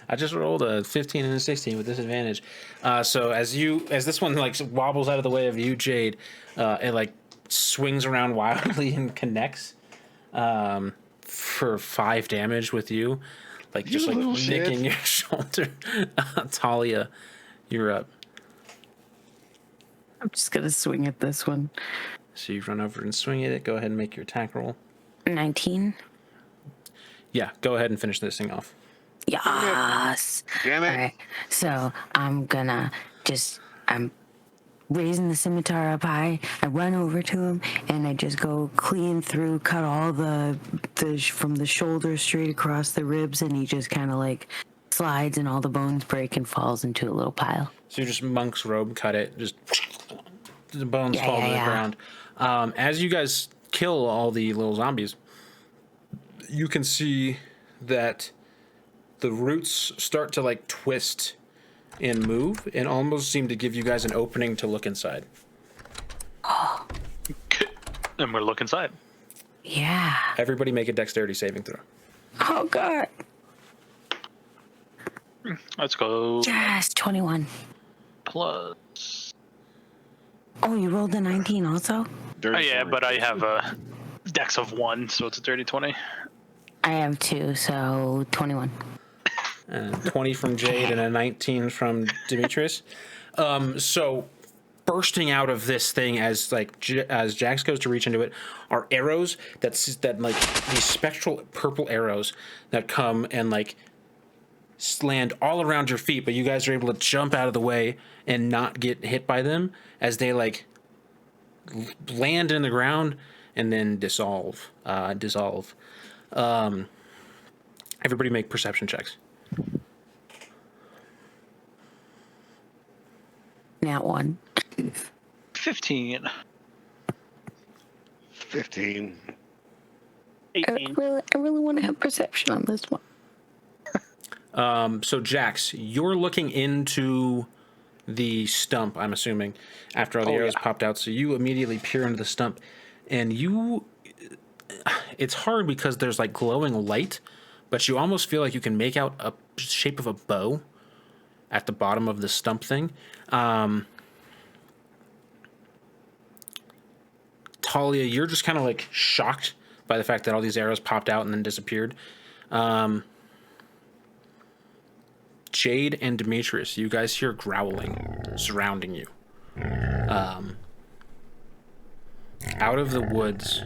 I just rolled a 15 and a 16 with disadvantage. So as this one like wobbles out of the way of you, Jade, it like swings around wildly and connects for 5 damage with you, like just like nicking your shoulder. Talia, you're up. I'm just gonna swing at this one. So you run over and swing at it. Go ahead and make your attack roll. 19. Yeah, go ahead and finish this thing off. Yes. Damn it. All right. So I'm raising the scimitar up high. I run over to him and I just go clean through, cut all the from the shoulder straight across the ribs, and he just kind of like slides and all the bones break and falls into a little pile. So you just monk's robe, cut it, just the bones fall to the ground. As you guys kill all the little zombies, you can see that the roots start to like twist and move and almost seem to give you guys an opening to look inside. And we're looking inside. Yeah. Everybody make a dexterity saving throw. Oh God. Let's go. Yes. 21. Plus. Oh, you rolled a 19 also? Oh yeah, but I have a dex of 1, so it's a dirty 20. I have 2, so 21. 20 from Jade and a 19 from Demetrius. So bursting out of this thing as Jax goes to reach into it are arrows that like these spectral purple arrows that come and like land all around your feet, but you guys are able to jump out of the way and not get hit by them as they like land in the ground and then dissolve. Everybody make perception checks. Nat 1. 15. 15. 18. I really want to have perception on this one. So Jax, you're looking into the stump, I'm assuming, after all the arrows popped out. So you immediately peer into the stump, and it's hard because there's like glowing light, but you almost feel like you can make out a shape of a bow at the bottom of the stump thing. Talia, you're just kind of like shocked by the fact that all these arrows popped out and then disappeared. Jade and Demetrius, you guys hear growling surrounding you. Out of the woods,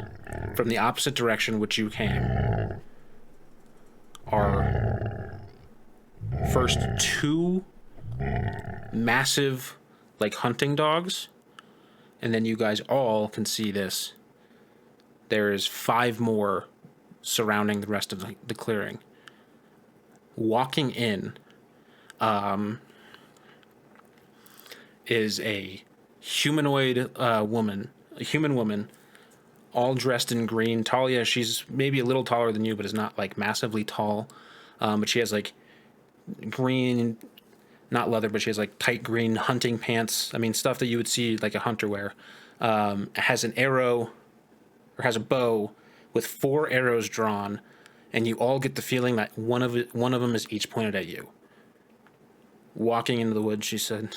from the opposite direction which you came, are first 2 massive, like, hunting dogs, and then you guys all can see this. There is 5 more surrounding the rest of the clearing. Walking in is a humanoid woman, a human woman, all dressed in green. Talia, she's maybe a little taller than you, but is not like massively tall. But she has like green, not leather, but she has like tight green hunting pants. I mean, stuff that you would see like a hunter wear. Has an arrow, or has a bow with 4 arrows drawn, and you all get the feeling that one of them is each pointed at you. Walking into the woods, she said,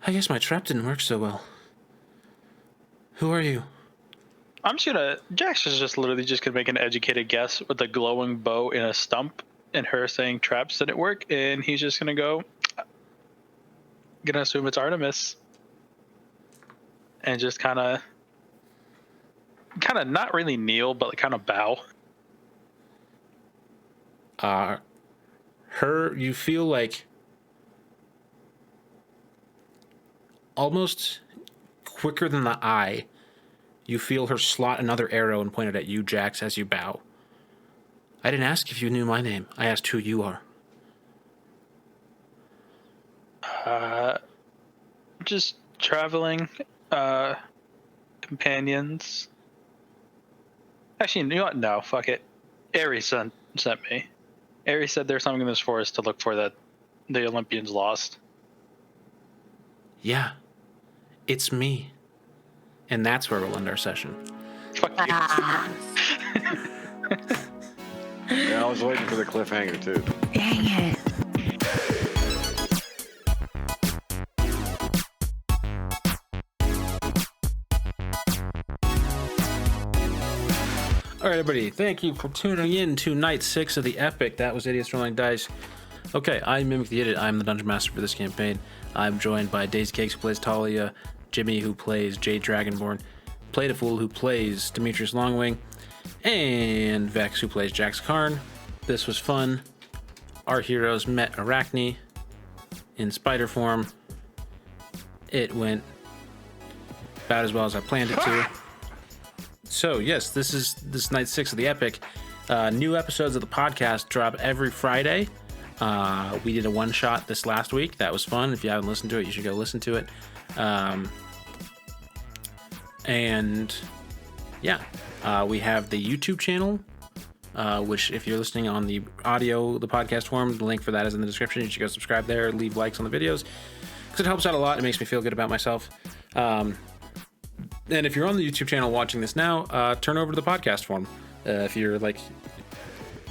"I guess my trap didn't work so well. Who are you?" Jax is just literally just gonna make an educated guess with a glowing bow in a stump, and her saying traps didn't work, and he's just gonna assume it's Artemis, and just kind of not really kneel, but kind of bow. You feel like almost quicker than the eye, you feel her slot another arrow and point it at you, Jax, as you bow. "I didn't ask if you knew my name. I asked who you are." Just traveling companions. Actually, you know what? No, fuck it. Ares sent me. Ares said there's something in this forest to look for that the Olympians lost. "Yeah, it's me." And that's where we'll end our session. Fuck you. Yeah, I was waiting for the cliffhanger too. Dang it. All right, everybody, thank you for tuning in to night 6 of the Epic. That was Idiots Rolling Dice. Okay, I'm Mimic the Idiot. I'm the Dungeon Master for this campaign. I'm joined by Daisy Cakes, who plays Talia, Jimmy, who plays Jade Dragonborn, Played-a-Fool, who plays Demetrius Longwing, and Vex, who plays Jax Karn. This was fun. Our heroes met Arachne in spider form. It went about as well as I planned it to. So yes, this is night 6 of the Epic. New episodes of the podcast drop every Friday. We did a one-shot this last week. That was fun. If you haven't listened to it, you should go listen to it. And yeah, we have the YouTube channel, which if you're listening on the audio, the podcast form, the link for that is in the description. You should go subscribe there, leave likes on the videos, because it helps out a lot. It makes me feel good about myself. And if you're on the YouTube channel watching this now, turn over to the podcast form. If you're like,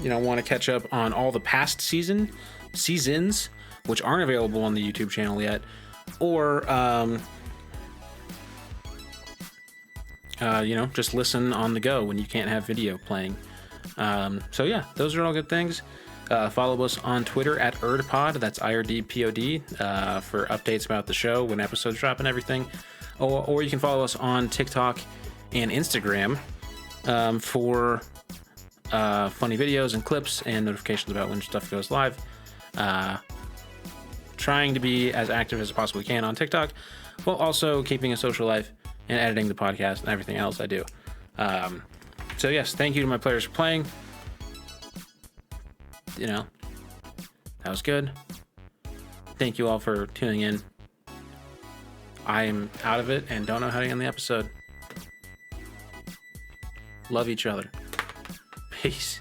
want to catch up on all the past seasons, which aren't available on the YouTube channel yet, or just listen on the go when you can't have video playing. So yeah, those are all good things. Follow us on Twitter at erdpod. That's IRDPOD for updates about the show, when episodes drop and everything. Or you can follow us on TikTok and Instagram for funny videos and clips and notifications about when stuff goes live. Trying to be as active as I possibly can on TikTok, while also keeping a social life and editing the podcast and everything else I do. So yes, thank you to my players for playing. You know, that was good. Thank you all for tuning in. I am out of it and don't know how to end the episode. Love each other. Peace.